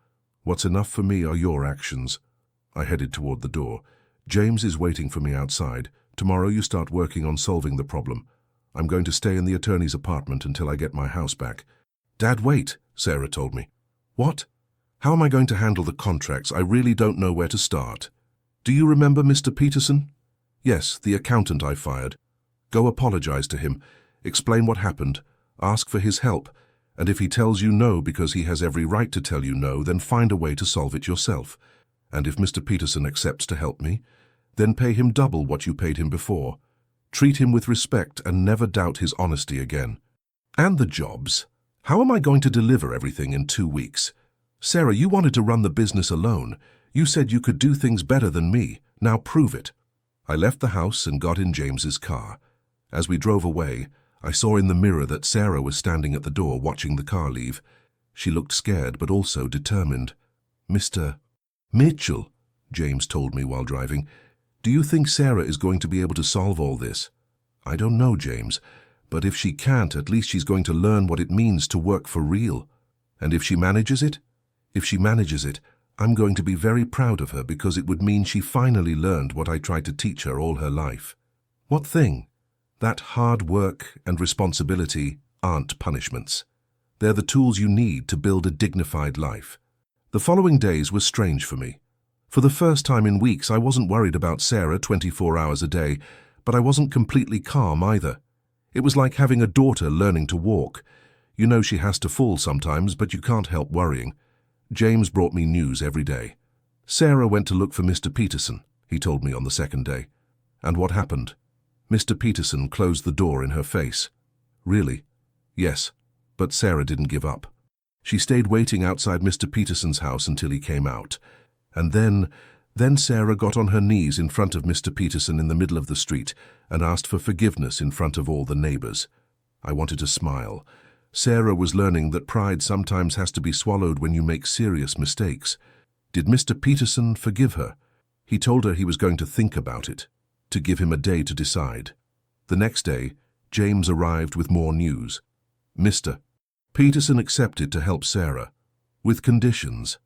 What's enough for me are your actions. I headed toward the door. James is waiting for me outside. Tomorrow you start working on solving the problem. I'm going to stay in the attorney's apartment until I get my house back. Dad, wait, Sarah told me. What? How am I going to handle the contracts? I really don't know where to start. Do you remember Mr. Peterson? Yes, the accountant I fired. Go apologize to him. Explain what happened. Ask for his help. And if he tells you no because he has every right to tell you no, then find a way to solve it yourself. And if Mr. Peterson accepts to help me, then pay him double what you paid him before. Treat him with respect and never doubt his honesty again. And the jobs. How am I going to deliver everything in 2 weeks? Sarah, you wanted to run the business alone. You said you could do things better than me. Now prove it. I left the house and got in James's car. As we drove away, I saw in the mirror that Sarah was standing at the door watching the car leave. She looked scared but also determined. Mr. Mitchell, James told me while driving, do you think Sarah is going to be able to solve all this? I don't know, James, but if she can't, at least she's going to learn what it means to work for real. And if she manages it? If she manages it, I'm going to be very proud of her because it would mean she finally learned what I tried to teach her all her life. What thing? That hard work and responsibility aren't punishments. They're the tools you need to build a dignified life. The following days were strange for me. For the first time in weeks, I wasn't worried about Sarah 24 hours a day, but I wasn't completely calm either. It was like having a daughter learning to walk. You know she has to fall sometimes, but you can't help worrying. James brought me news every day. Sarah went to look for Mr. Peterson, he told me on the second day. And what happened? Mr. Peterson closed the door in her face. Really? Yes, but Sarah didn't give up. She stayed waiting outside Mr. Peterson's house until he came out. And then Sarah got on her knees in front of Mr. Peterson in the middle of the street and asked for forgiveness in front of all the neighbors. I wanted to smile. Sarah was learning that pride sometimes has to be swallowed when you make serious mistakes. Did Mr. Peterson forgive her? He told her he was going to think about it, to give him a day to decide. The next day, James arrived with more news. Mr. Peterson accepted to help Sarah, with conditions.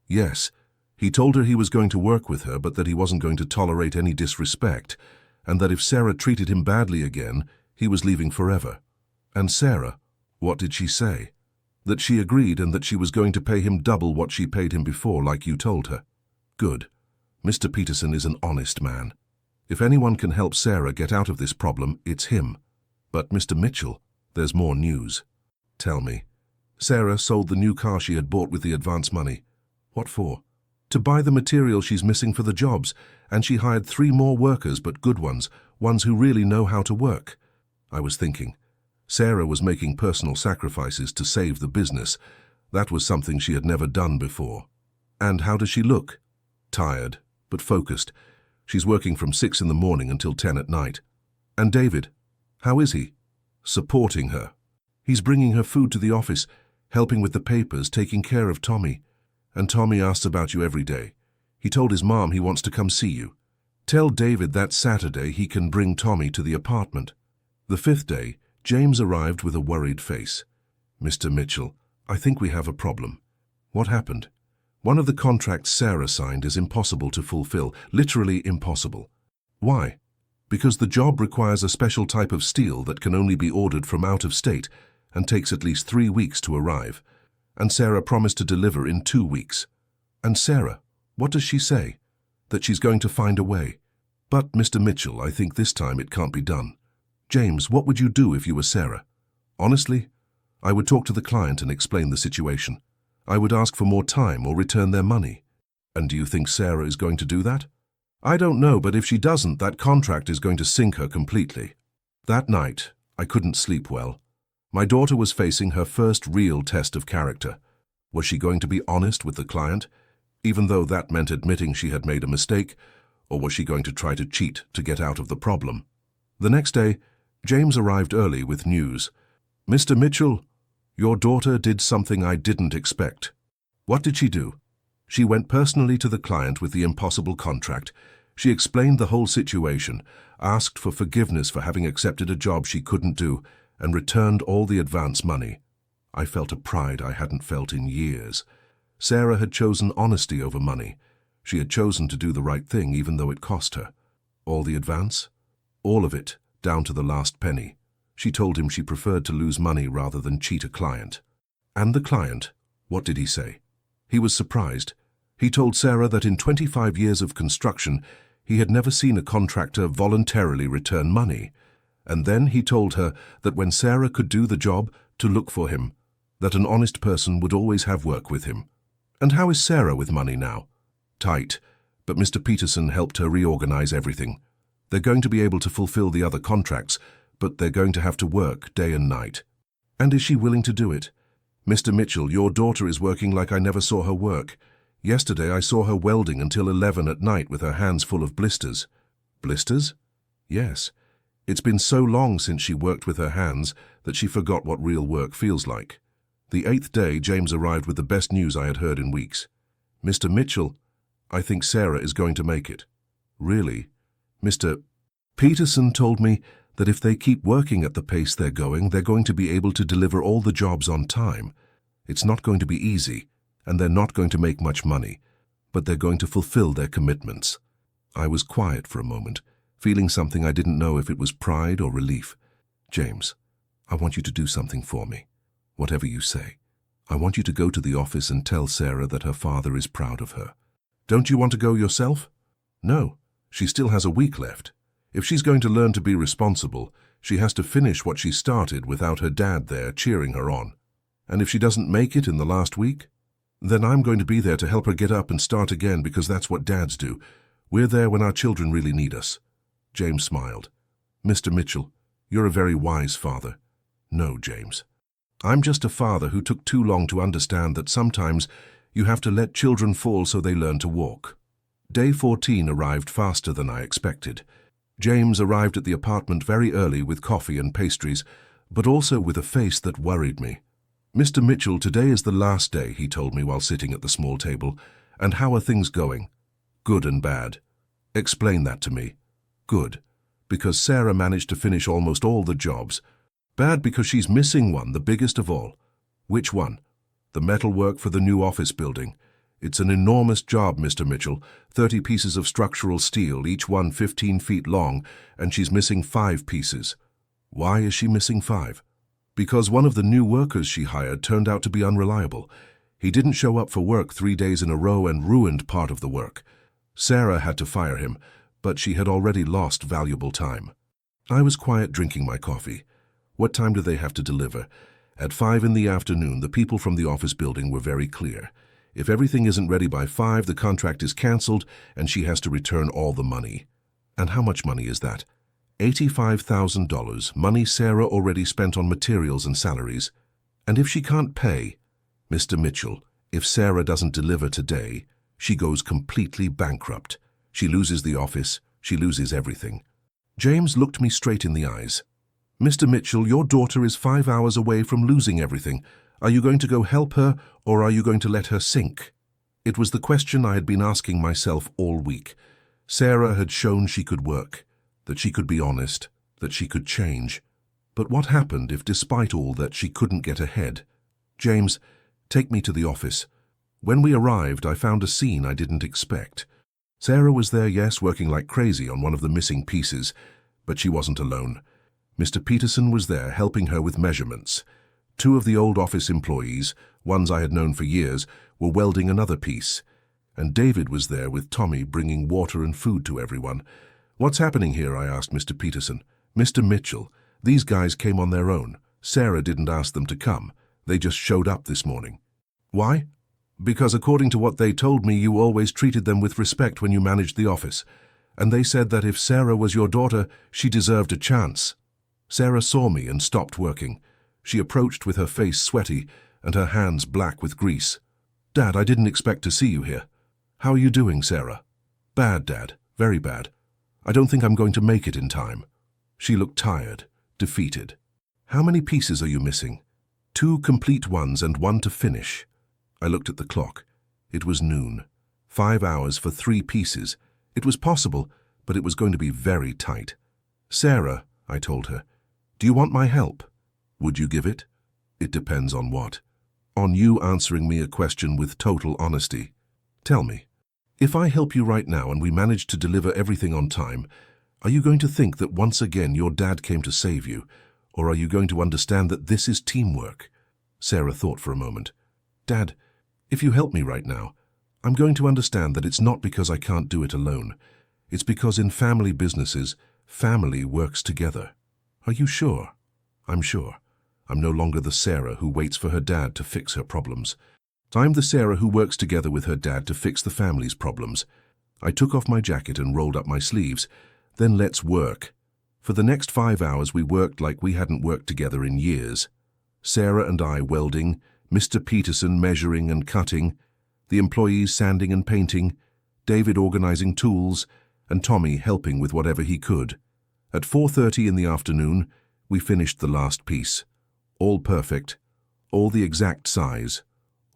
Yes, he told her he was going to work with her, but that he wasn't going to tolerate any disrespect, and that if Sarah treated him badly again, he was leaving forever. And Sarah, what did she say? That she agreed and that she was going to pay him double what she paid him before, like you told her. Good. Mr. Peterson is an honest man. If anyone can help Sarah get out of this problem, it's him. But Mr. Mitchell, there's more news. Tell me. Sarah sold the new car she had bought with the advance money. What for? To buy the material she's missing for the jobs, and she hired 3 more workers, but good ones who really know how to work. I was thinking. Sarah was making personal sacrifices to save the business. That was something she had never done before. And how does she look? Tired, but focused. She's working from 6 in the morning until 10 at night. And David, how is he? Supporting her. He's bringing her food to the office, helping with the papers, taking care of Tommy. And Tommy asks about you every day. He told his mom he wants to come see you. Tell David that Saturday he can bring Tommy to the apartment. The 5th day, James arrived with a worried face. Mr. Mitchell, I think we have a problem. What happened? One of the contracts Sarah signed is impossible to fulfill, literally impossible. Why? Because the job requires a special type of steel that can only be ordered from out of state and takes at least 3 weeks to arrive. And Sarah promised to deliver in 2 weeks. And Sarah, what does she say? That she's going to find a way. But, Mr. Mitchell, I think this time it can't be done. James, what would you do if you were Sarah? Honestly, I would talk to the client and explain the situation. I would ask for more time or return their money. And do you think Sarah is going to do that? I don't know, but if she doesn't, that contract is going to sink her completely. That night, I couldn't sleep well. My daughter was facing her first real test of character. Was she going to be honest with the client, even though that meant admitting she had made a mistake, or was she going to try to cheat to get out of the problem? The next day, James arrived early with news. Mr. Mitchell, your daughter did something I didn't expect. What did she do? She went personally to the client with the impossible contract. She explained the whole situation, asked for forgiveness for having accepted a job she couldn't do, and returned all the advance money. I felt a pride I hadn't felt in years. Sarah had chosen honesty over money. She had chosen to do the right thing even though it cost her. All the advance? All of it, down to the last penny. She told him she preferred to lose money rather than cheat a client. And the client, what did he say? He was surprised. He told Sarah that in 25 years of construction, he had never seen a contractor voluntarily return money. And then he told her that when Sarah could do the job, to look for him, that an honest person would always have work with him. And how is Sarah with money now? Tight, but Mr. Peterson helped her reorganize everything. They're going to be able to fulfill the other contracts, but they're going to have to work day and night. And is she willing to do it? Mr. Mitchell, your daughter is working like I never saw her work. Yesterday I saw her welding until 11 at night with her hands full of blisters. Blisters? Yes. It's been so long since she worked with her hands that she forgot what real work feels like. The 8th day, James arrived with the best news I had heard in weeks. Mr. Mitchell, I think Sarah is going to make it. Really? Mr. Peterson told me that if they keep working at the pace they're going to be able to deliver all the jobs on time. It's not going to be easy, and they're not going to make much money, but they're going to fulfill their commitments. I was quiet for a moment, feeling something I didn't know if it was pride or relief. James, I want you to do something for me. Whatever you say. I want you to go to the office and tell Sarah that her father is proud of her. Don't you want to go yourself? No, she still has a week left. If she's going to learn to be responsible, she has to finish what she started without her dad there cheering her on. And if she doesn't make it in the last week, then I'm going to be there to help her get up and start again because that's what dads do. We're there when our children really need us. James smiled. Mr. Mitchell, you're a very wise father. No, James. I'm just a father who took too long to understand that sometimes you have to let children fall so they learn to walk. Day 14 arrived faster than I expected. James arrived at the apartment very early with coffee and pastries, but also with a face that worried me. Mr. Mitchell, today is the last day, he told me while sitting at the small table. And how are things going? Good and bad. Explain that to me. Good, because Sarah managed to finish almost all the jobs. Bad because she's missing one, the biggest of all. Which one? The metalwork for the new office building. It's an enormous job, Mr. Mitchell, 30 pieces of structural steel, each one 15 feet long, and she's missing 5 pieces. Why is she missing 5? Because one of the new workers she hired turned out to be unreliable. He didn't show up for work 3 days in a row and ruined part of the work. Sarah had to fire him, but she had already lost valuable time. I was quiet drinking my coffee. What time do they have to deliver? At 5 in the afternoon, the people from the office building were very clear. If everything isn't ready by 5, the contract is cancelled and she has to return all the money. And how much money is that? $85,000, money Sarah already spent on materials and salaries. And if she can't pay, Mr. Mitchell, If Sarah doesn't deliver today, she goes completely bankrupt. She loses the office, she loses everything. James looked me straight in the eyes. Mr. Mitchell, your daughter is 5 hours away from losing everything. Are you going to go help her, or are you going to let her sink? It was the question I had been asking myself all week. Sarah had shown she could work, that she could be honest, that she could change. But what happened if, despite all that, she couldn't get ahead? James, take me to the office. When we arrived, I found a scene I didn't expect. Sarah was there, yes, working like crazy on one of the missing pieces, but she wasn't alone. Mr. Peterson was there helping her with measurements. 2 of the old office employees, ones I had known for years, were welding another piece. And David was there with Tommy bringing water and food to everyone. What's happening here? I asked Mr. Peterson. Mr. Mitchell, these guys came on their own. Sarah didn't ask them to come. They just showed up this morning. Why? Because according to what they told me, you always treated them with respect when you managed the office. And they said that if Sarah was your daughter, she deserved a chance. Sarah saw me and stopped working. She approached with her face sweaty and her hands black with grease. Dad, I didn't expect to see you here. How are you doing, Sarah? Bad, Dad. Very bad. I don't think I'm going to make it in time. She looked tired, defeated. How many pieces are you missing? 2 complete ones and 1 to finish. I looked at the clock. It was noon. 5 hours for 3 pieces. It was possible, but it was going to be very tight. Sarah, I told her, do you want my help? Would you give it? It depends on what. On you answering me a question with total honesty. Tell me, if I help you right now and we manage to deliver everything on time, are you going to think that once again your dad came to save you, or are you going to understand that this is teamwork? Sarah thought for a moment. Dad, if you help me right now, I'm going to understand that it's not because I can't do it alone. It's because in family businesses, family works together. Are you sure? I'm sure. I'm no longer the Sarah who waits for her dad to fix her problems. I'm the Sarah who works together with her dad to fix the family's problems. I took off my jacket and rolled up my sleeves. Then let's work. For the next 5 hours we worked like we hadn't worked together in years. Sarah and I welding, Mr. Peterson measuring and cutting, the employees sanding and painting, David organizing tools, and Tommy helping with whatever he could. At 4:30 in the afternoon, we finished the last piece. All perfect, all the exact size,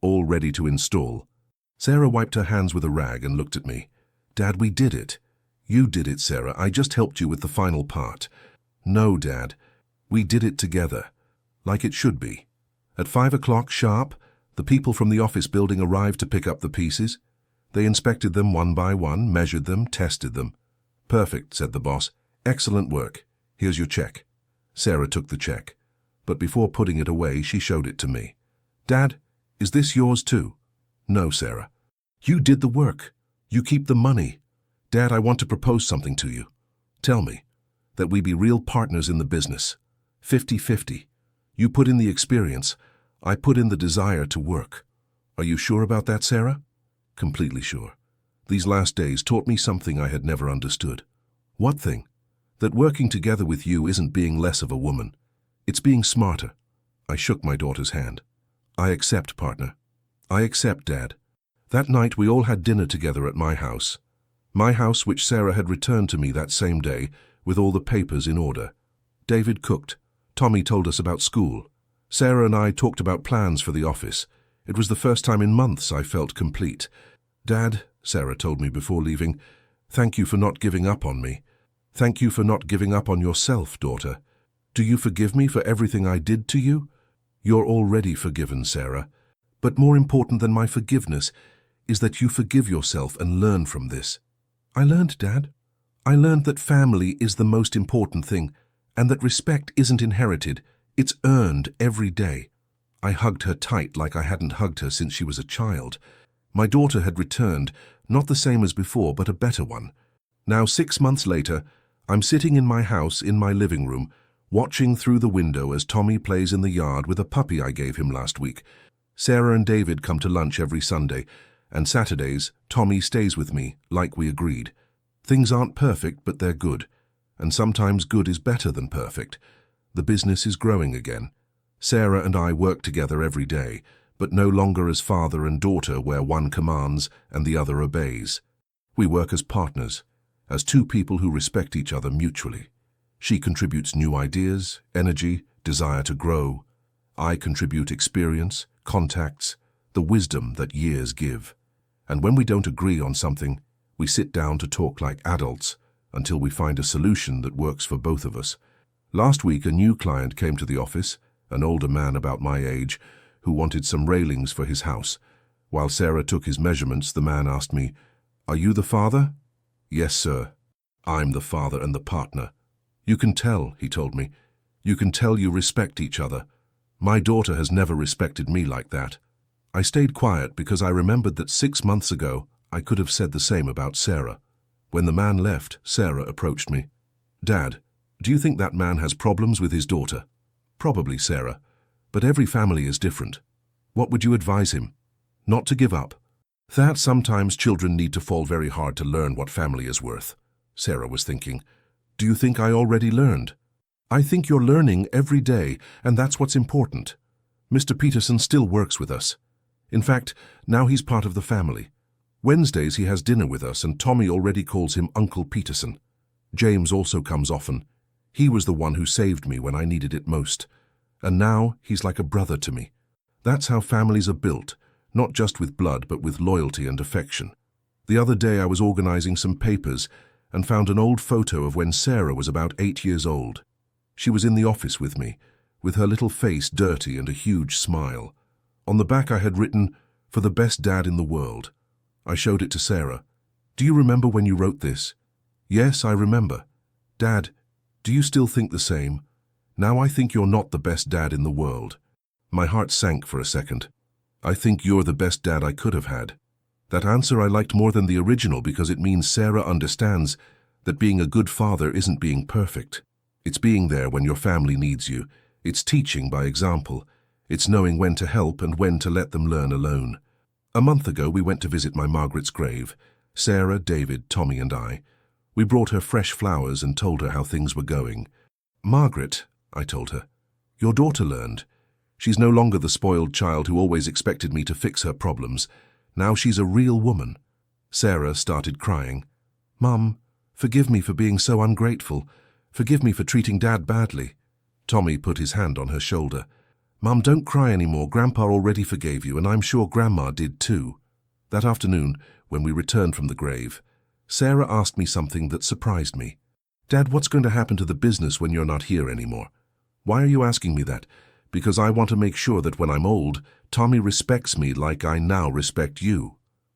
all ready to install. Sarah wiped her hands with a rag and looked at me. Dad, we did it. You did it, Sarah. I just helped you with the final part. No, Dad. We did it together, like it should be. At 5 o'clock sharp, the people from the office building arrived to pick up the pieces. They inspected them one by one, measured them, tested them. Perfect, said the boss. Excellent work. Here's your check. Sarah took the check, but before putting it away, she showed it to me. Dad, is this yours too? No, Sarah. You did the work. You keep the money. Dad, I want to propose something to you. Tell me, that we be real partners in the business. 50-50. You put in the experience. I put in the desire to work. Are you sure about that, Sarah? Completely sure. These last days taught me something I had never understood. What thing? That working together with you isn't being less of a woman. It's being smarter. I shook my daughter's hand. I accept, partner. I accept, Dad. That night we all had dinner together at my house. My house, which Sarah had returned to me that same day, with all the papers in order. David cooked. Tommy told us about school. Sarah and I talked about plans for the office. It was the first time in months I felt complete. Dad, Sarah told me before leaving, thank you for not giving up on me. Thank you for not giving up on yourself, daughter. Do you forgive me for everything I did to you? You're already forgiven, Sarah. But more important than my forgiveness is that you forgive yourself and learn from this. I learned, Dad. I learned that family is the most important thing, and that respect isn't inherited, it's earned every day. I hugged her tight like I hadn't hugged her since she was a child. My daughter had returned, not the same as before, but a better one. Now, 6 months later, I'm sitting in my house in my living room, watching through the window as Tommy plays in the yard with a puppy I gave him last week. Sarah and David come to lunch every Sunday, and Saturdays, Tommy stays with me, like we agreed. Things aren't perfect, but they're good. And sometimes good is better than perfect. The business is growing again. Sarah and I work together every day, but no longer as father and daughter where one commands and the other obeys. We work as partners, as two people who respect each other mutually. She contributes new ideas, energy, desire to grow. I contribute experience, contacts, the wisdom that years give. And when we don't agree on something, we sit down to talk like adults until we find a solution that works for both of us. Last week, a new client came to the office, an older man about my age, who wanted some railings for his house. While Sarah took his measurements, the man asked me, "Are you the father?" "Yes, sir. I'm the father and the partner." "You can tell," he told me. "You can tell you respect each other. My daughter has never respected me like that." I stayed quiet because I remembered that 6 months ago I could have said the same about Sarah. When the man left, Sarah approached me. "Dad, do you think that man has problems with his daughter?" "Probably, Sarah, but every family is different. What would you advise him?" "Not to give up. That sometimes children need to fall very hard to learn what family is worth." Sarah was thinking. "Do you think I already learned?" "I think you're learning every day, and that's what's important. Mr. Peterson still works with us. In fact, now he's part of the family. Wednesdays he has dinner with us, and Tommy already calls him Uncle Peterson. James also comes often. He was the one who saved me when I needed it most. And now he's like a brother to me. That's how families are built, not just with blood but with loyalty and affection. The other day I was organizing some papers and found an old photo of when Sarah was about 8 years old. She was in the office with me, with her little face dirty and a huge smile. On the back I had written, "For the best dad in the world." I showed it to Sarah. "Do you remember when you wrote this?" "Yes, I remember." "Dad, do you still think the same?" "Now I think you're not the best dad in the world." My heart sank for a second. "I think you're the best dad I could have had." That answer I liked more than the original because it means Sarah understands that being a good father isn't being perfect. It's being there when your family needs you. It's teaching by example. It's knowing when to help and when to let them learn alone. A month ago we went to visit my Margaret's grave. Sarah, David, Tommy and I. We brought her fresh flowers and told her how things were going. "Margaret," I told her, "your daughter learned. She's no longer the spoiled child who always expected me to fix her problems. Now she's a real woman." Sarah started crying. "Mum, forgive me for being so ungrateful. Forgive me for treating Dad badly." Tommy put his hand on her shoulder. "Mum, don't cry anymore. Grandpa already forgave you, and I'm sure Grandma did too." That afternoon, when we returned from the grave, Sarah asked me something that surprised me. "Dad, what's going to happen to the business when you're not here anymore?" "Why are you asking me that?" "Because I want to make sure that when I'm old, Tommy respects me like I now respect you."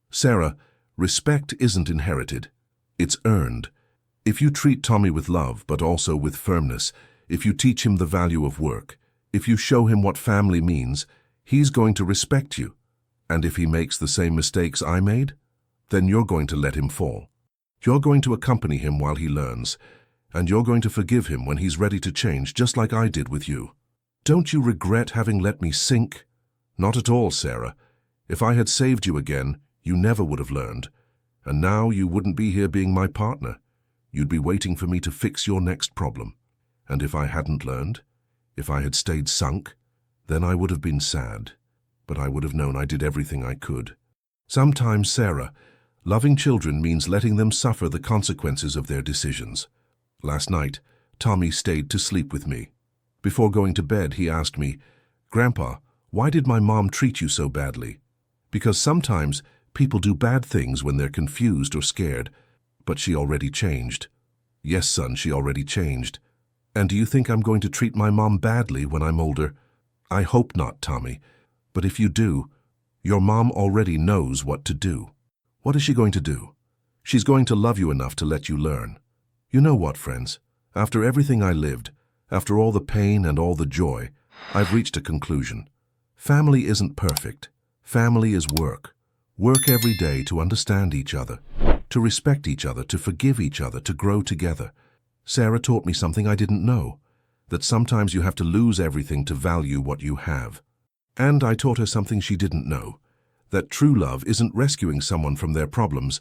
"Sarah, respect isn't inherited. It's earned. If you treat Tommy with love, but also with firmness, if you teach him the value of work, if you show him what family means, he's going to respect you. And if he makes the same mistakes I made, then you're going to let him fall. You're going to accompany him while he learns, and you're going to forgive him when he's ready to change, just like I did with you. Don't you regret having let me sink?" "Not at all, Sarah. If I had saved you again, you never would have learned. And now you wouldn't be here being my partner. You'd be waiting for me to fix your next problem. And if I hadn't learned, if I had stayed sunk, then I would have been sad. But I would have known I did everything I could." Sometimes, Sarah, loving children means letting them suffer the consequences of their decisions. Last night, Tommy stayed to sleep with me. Before going to bed, he asked me, "Grandpa, why did my mom treat you so badly?" Because sometimes people do bad things when they're confused or scared, but she already changed. "Yes, son, she already changed. And do you think I'm going to treat my mom badly when I'm older?" "I hope not, Tommy. But if you do, your mom already knows what to do." "What is she going to do?" "She's going to love you enough to let you learn." You know what, friends? After everything I lived, after all the pain and all the joy, I've reached a conclusion. Family isn't perfect. Family is work. Work every day to understand each other, to respect each other, to forgive each other, to grow together. Sarah taught me something I didn't know, that sometimes you have to lose everything to value what you have. And I taught her something she didn't know, that true love isn't rescuing someone from their problems,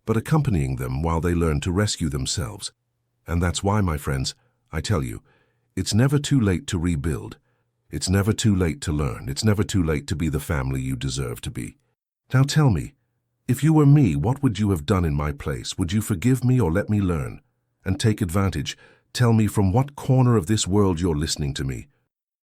but accompanying them while they learn to rescue themselves. And that's why, my friends, I tell you, it's never too late to rebuild. It's never too late to learn. It's never too late to be the family you deserve to be. Now tell me, if you were me, what would you have done in my place? Would you forgive me or let me learn? And take advantage. Tell me from what corner of this world you're listening to me.